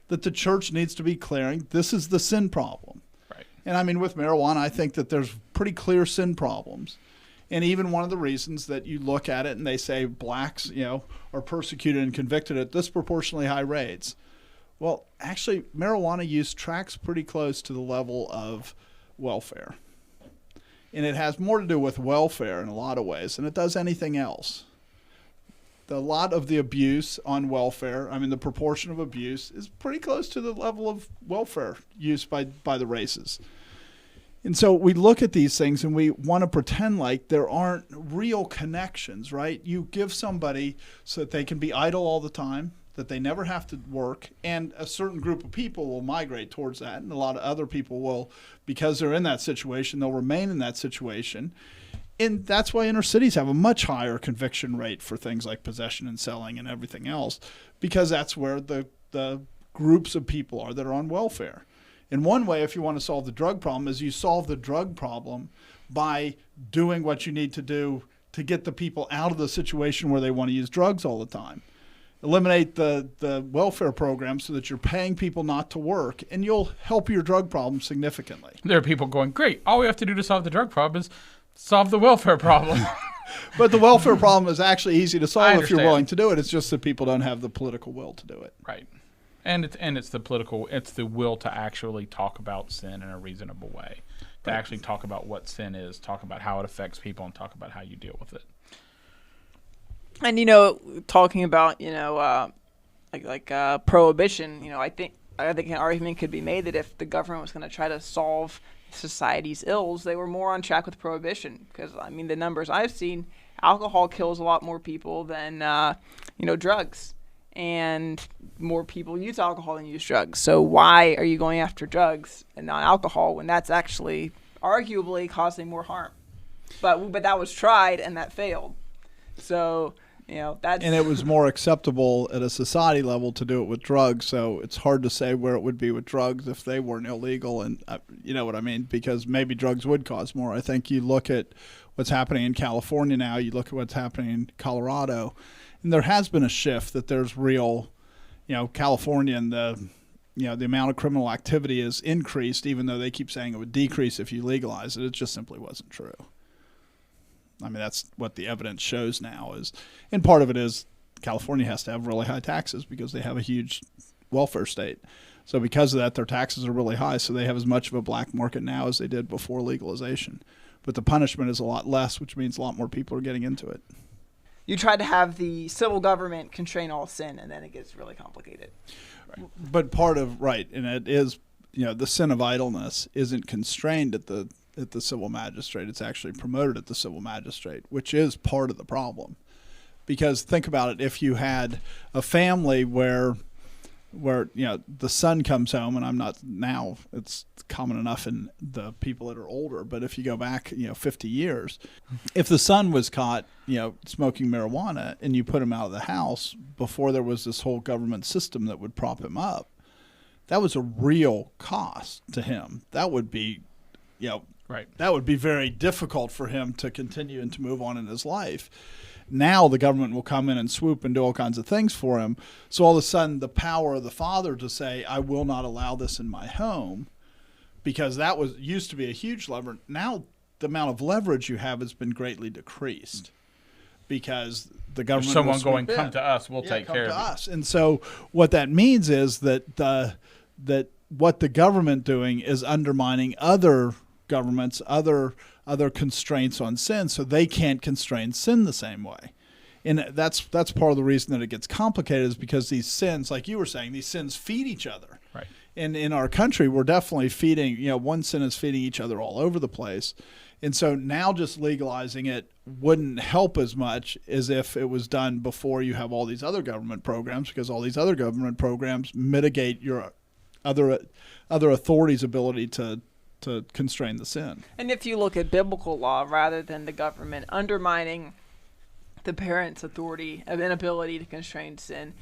that the church needs to be clearing, this is the sin problem. Right. And with marijuana, I think that there's pretty clear sin problems. And even one of the reasons that you look at it and they say blacks, are persecuted and convicted at disproportionately high rates. Well, actually, marijuana use tracks pretty close to the level of welfare. And it has more to do with welfare in a lot of ways than it does anything else. A lot of the abuse on welfare, the proportion of abuse is pretty close to the level of welfare use by the races. And so we look at these things and we want to pretend like there aren't real connections, right? You give somebody so that they can be idle all the time, that they never have to work, and a certain group of people will migrate towards that, and a lot of other people will, because they're in that situation, they'll remain in that situation. And that's why inner cities have a much higher conviction rate for things like possession and selling and everything else, because that's where the groups of people are that are on welfare. And one way, if you want to solve the drug problem, is you solve the drug problem by doing what you need to do to get the people out of the situation where they want to use drugs all the time. Eliminate the welfare program so that you're paying people not to work, and you'll help your drug problem significantly. There are people going, great, all we have to do to solve the drug problem is solve the welfare problem. But the welfare problem is actually easy to solve if you're understand. willing to do it. It's just that people don't have the political will to do it. Right. And it's the will to actually talk about sin in a reasonable way, to actually talk about what sin is, talk about how it affects people, and talk about how you deal with it. And talking about prohibition, I think an argument could be made that if the government was going to try to solve society's ills, they were more on track with prohibition. Because the numbers I've seen, alcohol kills a lot more people than drugs, and more people use alcohol than use drugs. So why are you going after drugs and not alcohol when that's actually arguably causing more harm? But that was tried and that failed. So that's, and it was more acceptable at a society level to do it with drugs. So it's hard to say where it would be with drugs if they weren't illegal. And you know what I mean? Because maybe drugs would cause more. I think you look at what's happening in California now, you look at what's happening in Colorado, and there has been a shift that there's real, California and the amount of criminal activity is increased, even though they keep saying it would decrease if you legalize it. It just simply wasn't true. That's what the evidence shows now and part of it is California has to have really high taxes because they have a huge welfare state. So because of that, their taxes are really high. So they have as much of a black market now as they did before legalization. But the punishment is a lot less, which means a lot more people are getting into it. You try to have the civil government constrain all sin, and then it gets really complicated. Right. But part of, and it is, the sin of idleness isn't constrained at the civil magistrate. It's actually promoted at the civil magistrate, which is part of the problem. Because think about it, if you had a family where the son comes home, and now it's common enough in the people that are older, but if you go back 50 years, if the son was caught smoking marijuana and you put him out of the house before there was this whole government system that would prop him up, that was a real cost to him. That would be Right. That would be very difficult for him to continue and to move on in his life. Now the government will come in and swoop and do all kinds of things for him. So all of a sudden the power of the father to say, I will not allow this in my home, because that used to be a huge lever. Now the amount of leverage you have has been greatly decreased because the government There's someone will swoop going, come in. to us, we'll take come care to of it. us. And so what that means is that what the government doing is undermining other governments, other constraints on sin, so they can't constrain sin the same way. And that's part of the reason that it gets complicated, is because these sins, like you were saying, these sins feed each other. Right. And in our country, we're definitely feeding, one sin is feeding each other all over the place. And so now just legalizing it wouldn't help as much as if it was done before you have all these other government programs, because all these other government programs mitigate your other authorities' ability to constrain the sin. And if you look at biblical law, rather than the government undermining the parent's authority and inability to constrain sin,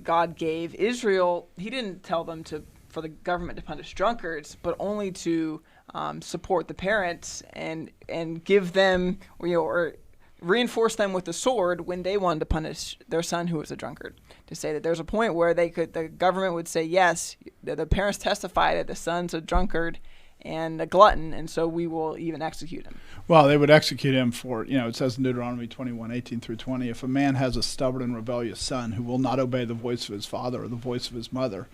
God gave Israel, he didn't tell them for the government to punish drunkards, but only to support the parents and give them or reinforce them with the sword when they wanted to punish their son who was a drunkard. To say that there's a point where the government would say, yes, the parents testify that the son's a drunkard, and a glutton, and so we will even execute him. Well, they would execute him for, it says in Deuteronomy 21:18-20, if a man has a stubborn and rebellious son who will not obey the voice of his father or the voice of his mother,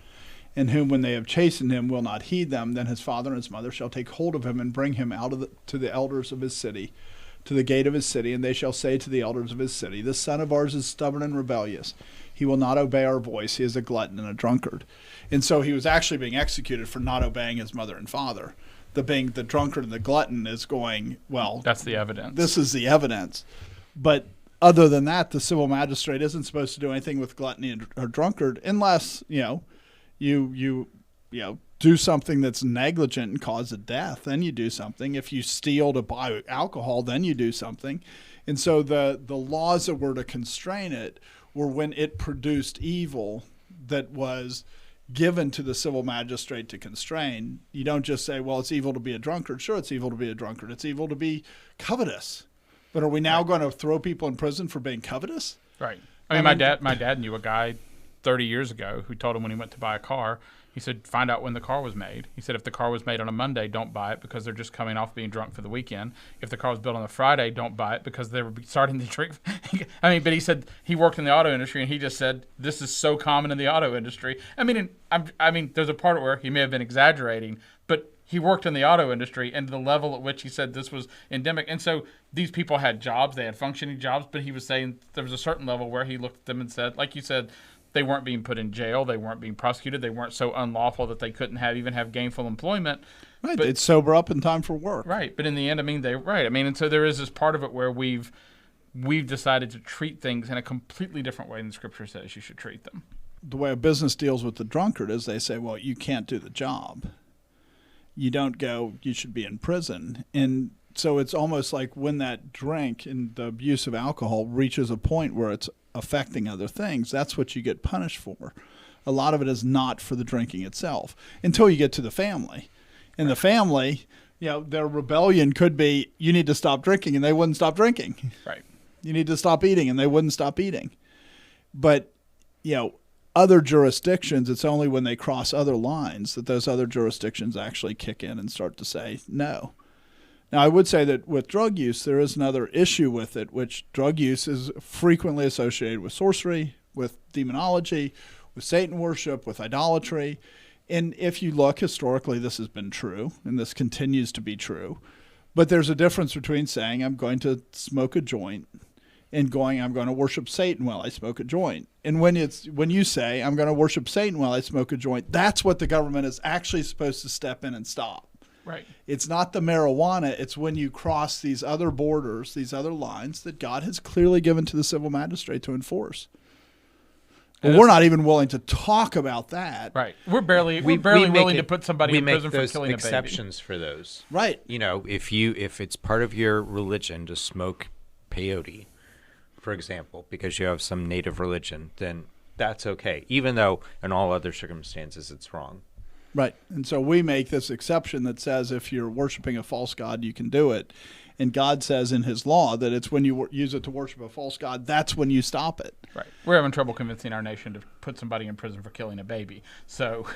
and whom when they have chastened him will not heed them, then his father and his mother shall take hold of him and bring him out to the elders of his city, to the gate of his city, and they shall say to the elders of his city, this son of ours is stubborn and rebellious. He will not obey our voice. He is a glutton and a drunkard. And so he was actually being executed for not obeying his mother and father. The drunkard and the glutton is going, well, that's the evidence. This is the evidence. But other than that, the civil magistrate isn't supposed to do anything with gluttony or drunkard unless, you do something that's negligent and cause a death. Then you do something. If you steal to buy alcohol, then you do something. And so the laws that were to constrain it were when it produced evil that was given to the civil magistrate to constrain. You don't just say, well, it's evil to be a drunkard. Sure, it's evil to be a drunkard. It's evil to be covetous. But are we now going to throw people in prison for being covetous? Right. I mean, my dad knew a guy 30 years ago who told him when he went to buy a car, he said, find out when the car was made. He said, if the car was made on a Monday, don't buy it because they're just coming off being drunk for the weekend. If the car was built on a Friday, don't buy it because they were starting to drink. But he said he worked in the auto industry, and he just said, this is so common in the auto industry. There's a part where he may have been exaggerating, but he worked in the auto industry, and the level at which he said this was endemic. And so these people had jobs, they had functioning jobs, but he was saying there was a certain level where he looked at them and said, like you said, they weren't being put in jail. They weren't being prosecuted. They weren't so unlawful that they couldn't even have gainful employment. Right. They'd sober up in time for work. Right. But in the end, and so there is this part of it where we've decided to treat things in a completely different way than Scripture says you should treat them. The way a business deals with the drunkard is they say, well, you can't do the job. You don't go, you should be in prison. And so it's almost like when that drink and the abuse of alcohol reaches a point where it's affecting other things, that's what you get punished for. A lot of it is not for the drinking itself until you get to the family. In the family, their rebellion could be, you need to stop drinking, and they wouldn't stop drinking. Right. You need to stop eating, and they wouldn't stop eating. But, other jurisdictions, it's only when they cross other lines that those other jurisdictions actually kick in and start to say no. Now, I would say that with drug use, there is another issue with it, which drug use is frequently associated with sorcery, with demonology, with Satan worship, with idolatry. And if you look historically, this has been true, and this continues to be true. But there's a difference between saying I'm going to smoke a joint and going I'm going to worship Satan while I smoke a joint. And when you say I'm going to worship Satan while I smoke a joint, that's what the government is actually supposed to step in and stop. Right. It's not the marijuana. It's when you cross these other borders, these other lines that God has clearly given to the civil magistrate to enforce. Well, we're not even willing to talk about that. Right. We're barely willing to put somebody in prison for killing a baby. We make those exceptions for those. Right. If it's part of your religion to smoke peyote, for example, because you have some native religion, then that's okay, even though in all other circumstances it's wrong. Right. And so we make this exception that says if you're worshiping a false god, you can do it. And God says in his law that it's when you use it to worship a false god, that's when you stop it. Right. We're having trouble convincing our nation to put somebody in prison for killing a baby. So,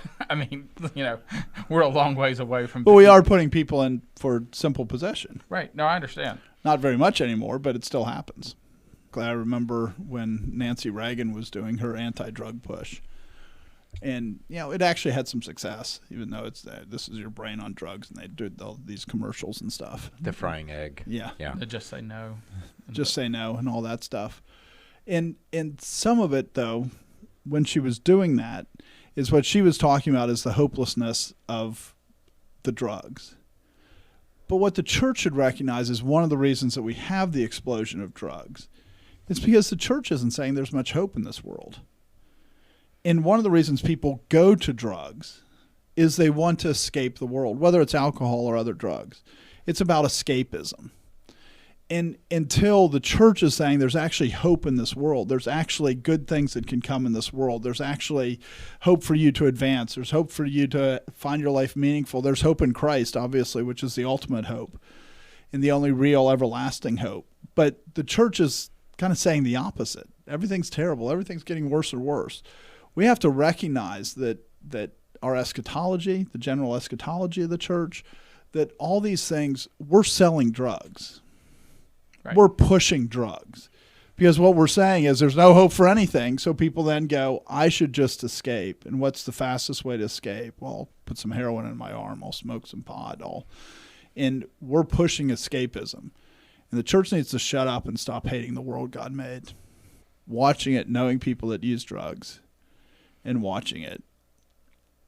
we're a long ways away from... But we are putting people in for simple possession. Right. No, I understand. Not very much anymore, but it still happens. I remember when Nancy Reagan was doing her anti-drug push. And, it actually had some success, even though it's this is your brain on drugs, and they do all these commercials and stuff. The frying egg. Yeah. Just say no. Just say no and all that stuff. And some of it, though, when she was doing that, is what she was talking about is the hopelessness of the drugs. But what the church should recognize is one of the reasons that we have the explosion of drugs is because the church isn't saying there's much hope in this world. And one of the reasons people go to drugs is they want to escape the world, whether it's alcohol or other drugs. It's about escapism. And until the church is saying there's actually hope in this world, there's actually good things that can come in this world, there's actually hope for you to advance, there's hope for you to find your life meaningful, there's hope in Christ, obviously, which is the ultimate hope and the only real everlasting hope. But the church is kind of saying the opposite. Everything's terrible. Everything's getting worse and worse. We have to recognize that our eschatology, the general eschatology of the church, that all these things, we're selling drugs. Right. We're pushing drugs. Because what we're saying is there's no hope for anything, so people then go, I should just escape. And what's the fastest way to escape? Well, I'll put some heroin in my arm. I'll smoke some pot. And we're pushing escapism. And the church needs to shut up and stop hating the world God made. Watching it, knowing people that use drugs, and watching it.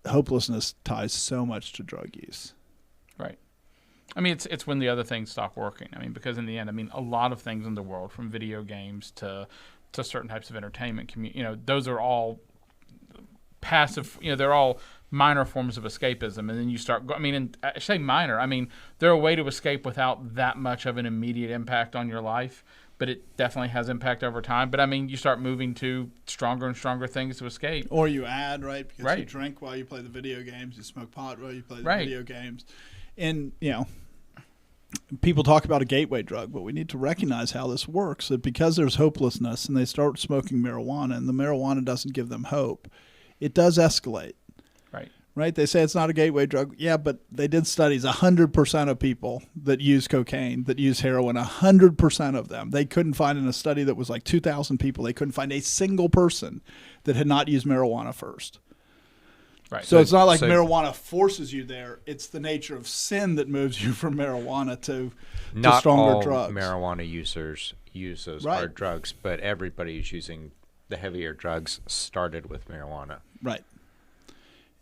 Hopelessness ties so much to drug use. Right. I mean, it's when the other things stop working. I mean, because in the end, I mean, a lot of things in the world, from video games to certain types of entertainment, those are all passive. They're all minor forms of escapism, and then you start. And I say minor. I mean, they're a way to escape without that much of an immediate impact on your life, but it definitely has impact over time. But I mean, you start moving to stronger and stronger things to escape. Or you add, right? Because right. You drink while you play the video games, you smoke pot while you play the right. video games. And, people talk about a gateway drug, but we need to recognize how this works, that because there's hopelessness and they start smoking marijuana and the marijuana doesn't give them hope, it does escalate. Right? They say it's not a gateway drug. Yeah, but they did studies. 100% of people that use cocaine, that use heroin, 100% of them. They couldn't find in a study that was like 2,000 people, they couldn't find a single person that had not used marijuana first. Right. So it's not like marijuana forces you there. It's the nature of sin that moves you from marijuana to stronger drugs. Not all marijuana users use those hard drugs, but everybody who's using the heavier drugs started with marijuana. Right.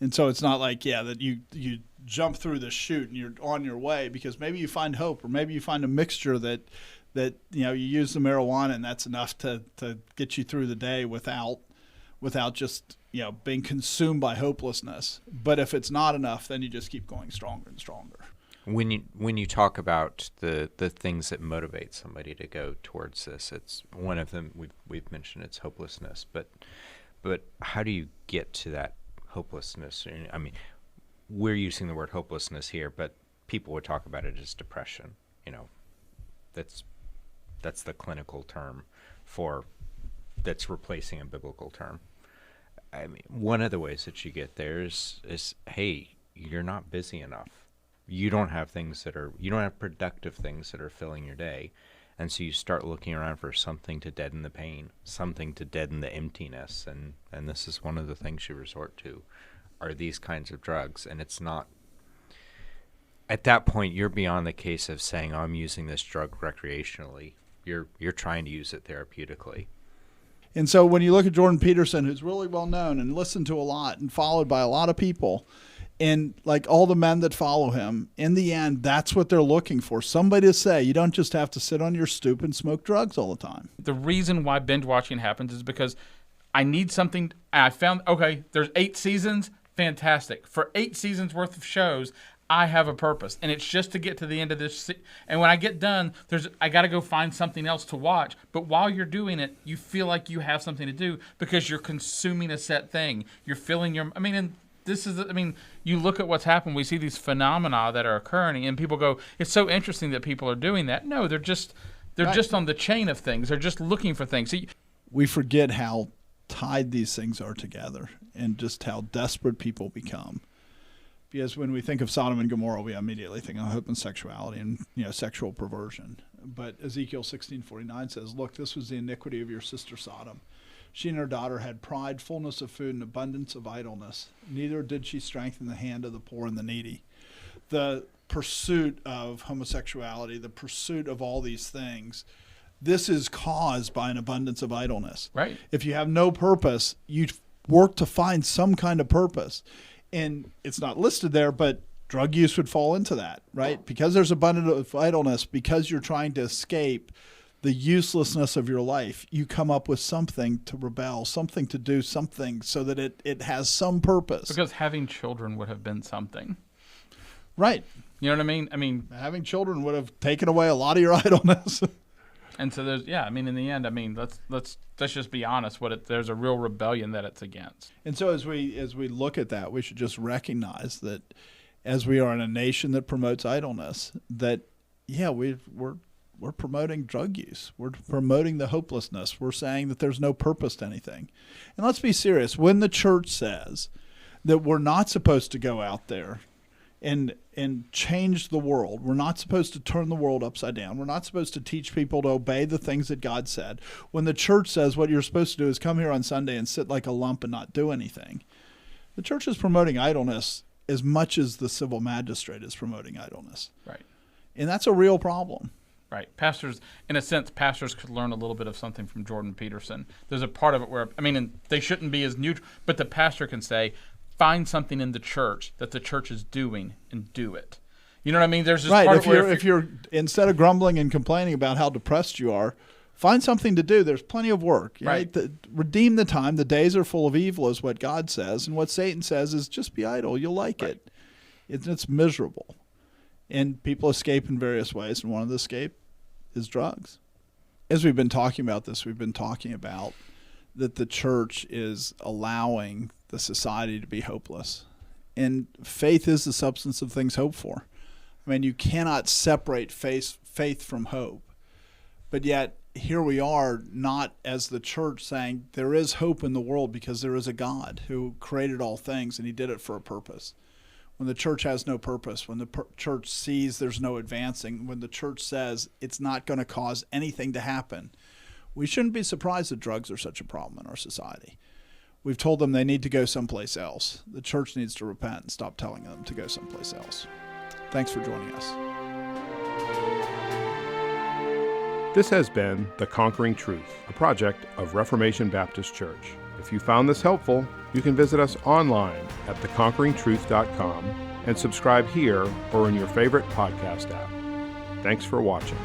And so it's not like, that you jump through the chute and you're on your way, because maybe you find hope, or maybe you find a mixture that you use the marijuana and that's enough to get you through the day without just being consumed by hopelessness. But if it's not enough, then you just keep going stronger and stronger. When you talk about the things that motivate somebody to go towards this, it's one of them we've mentioned, it's hopelessness. But how do you get to that hopelessness? I mean, we're using the word hopelessness here, but people would talk about it as depression. That's the clinical term that's replacing a biblical term. I mean, one of the ways that you get there is hey, you're not busy enough. You don't have productive things that are filling your day. And so you start looking around for something to deaden the pain, something to deaden the emptiness. And this is one of the things you resort to, are these kinds of drugs. And it's not, at that point, you're beyond the case of saying, I'm using this drug recreationally. You're trying to use it therapeutically. And so when you look at Jordan Peterson, who's really well known and listened to a lot and followed by a lot of people, and like all the men that follow him, in the end, that's what they're looking for. Somebody to say, you don't just have to sit on your stoop and smoke drugs all the time. The reason why binge watching happens is because I need something. I found, there's 8 seasons. Fantastic. For 8 seasons worth of shows, I have a purpose. And it's just to get to the end of this. And when I get done, I got to go find something else to watch. But while you're doing it, you feel like you have something to do because you're consuming a set thing. You're filling your, you look at what's happened. We see these phenomena that are occurring, and people go, it's so interesting that people are doing that. No, they're just on the chain of things. They're just looking for things. We forget how tied these things are together and just how desperate people become. Because when we think of Sodom and Gomorrah, we immediately think of homosexuality and sexual perversion. But Ezekiel 16:49 says, look, this was the iniquity of your sister Sodom. She and her daughter had pride, fullness of food, and abundance of idleness. Neither did she strengthen the hand of the poor and the needy. The pursuit of homosexuality, the pursuit of all these things, this is caused by an abundance of idleness. Right. If you have no purpose, you work to find some kind of purpose. And it's not listed there, but drug use would fall into that, right? Because there's abundance of idleness, because you're trying to escape the uselessness of your life, you come up with something to rebel, something to do, something so that it has some purpose. Because having children would have been something. Right. You know what I mean? Having children would have taken away a lot of your idleness. And so in the end, let's just be honest. There's a real rebellion that it's against. And so as we look at that, we should just recognize that as we are in a nation that promotes idleness, that we're promoting drug use. We're promoting the hopelessness. We're saying that there's no purpose to anything. And let's be serious. When the church says that we're not supposed to go out there and change the world. We're not supposed to turn the world upside down. We're not supposed to teach people to obey the things that God said. When the church says what you're supposed to do is come here on Sunday and sit like a lump and not do anything, the church is promoting idleness as much as the civil magistrate is promoting idleness. Right. And that's a real problem. Right. Pastors, in a sense, pastors could learn a little bit of something from Jordan Peterson. There's a part of it where, and they shouldn't be as neutral, but the pastor can say, find something in the church that the church is doing and do it. You know what I mean? There's just right. part If of where if you're instead of grumbling and complaining about how depressed you are, find something to do. There's plenty of work. Right. Redeem the time. The days are full of evil is what God says. And what Satan says is just be idle. You'll like it. It's miserable. And people escape in various ways. And one of the escape is drugs. As we've been talking about this, we've been talking about that the church is allowing the society to be hopeless. And faith is the substance of things hoped for. I mean, you cannot separate faith from hope. But yet, here we are, not as the church saying there is hope in the world because there is a God who created all things and he did it for a purpose. When the church has no purpose, when the church sees there's no advancing, when the church says it's not going to cause anything to happen, we shouldn't be surprised that drugs are such a problem in our society. We've told them they need to go someplace else. The church needs to repent and stop telling them to go someplace else. Thanks for joining us. This has been The Conquering Truth, a project of Reformation Baptist Church. If you found this helpful, you can visit us online at theconqueringtruth.com and subscribe here or in your favorite podcast app. Thanks for watching.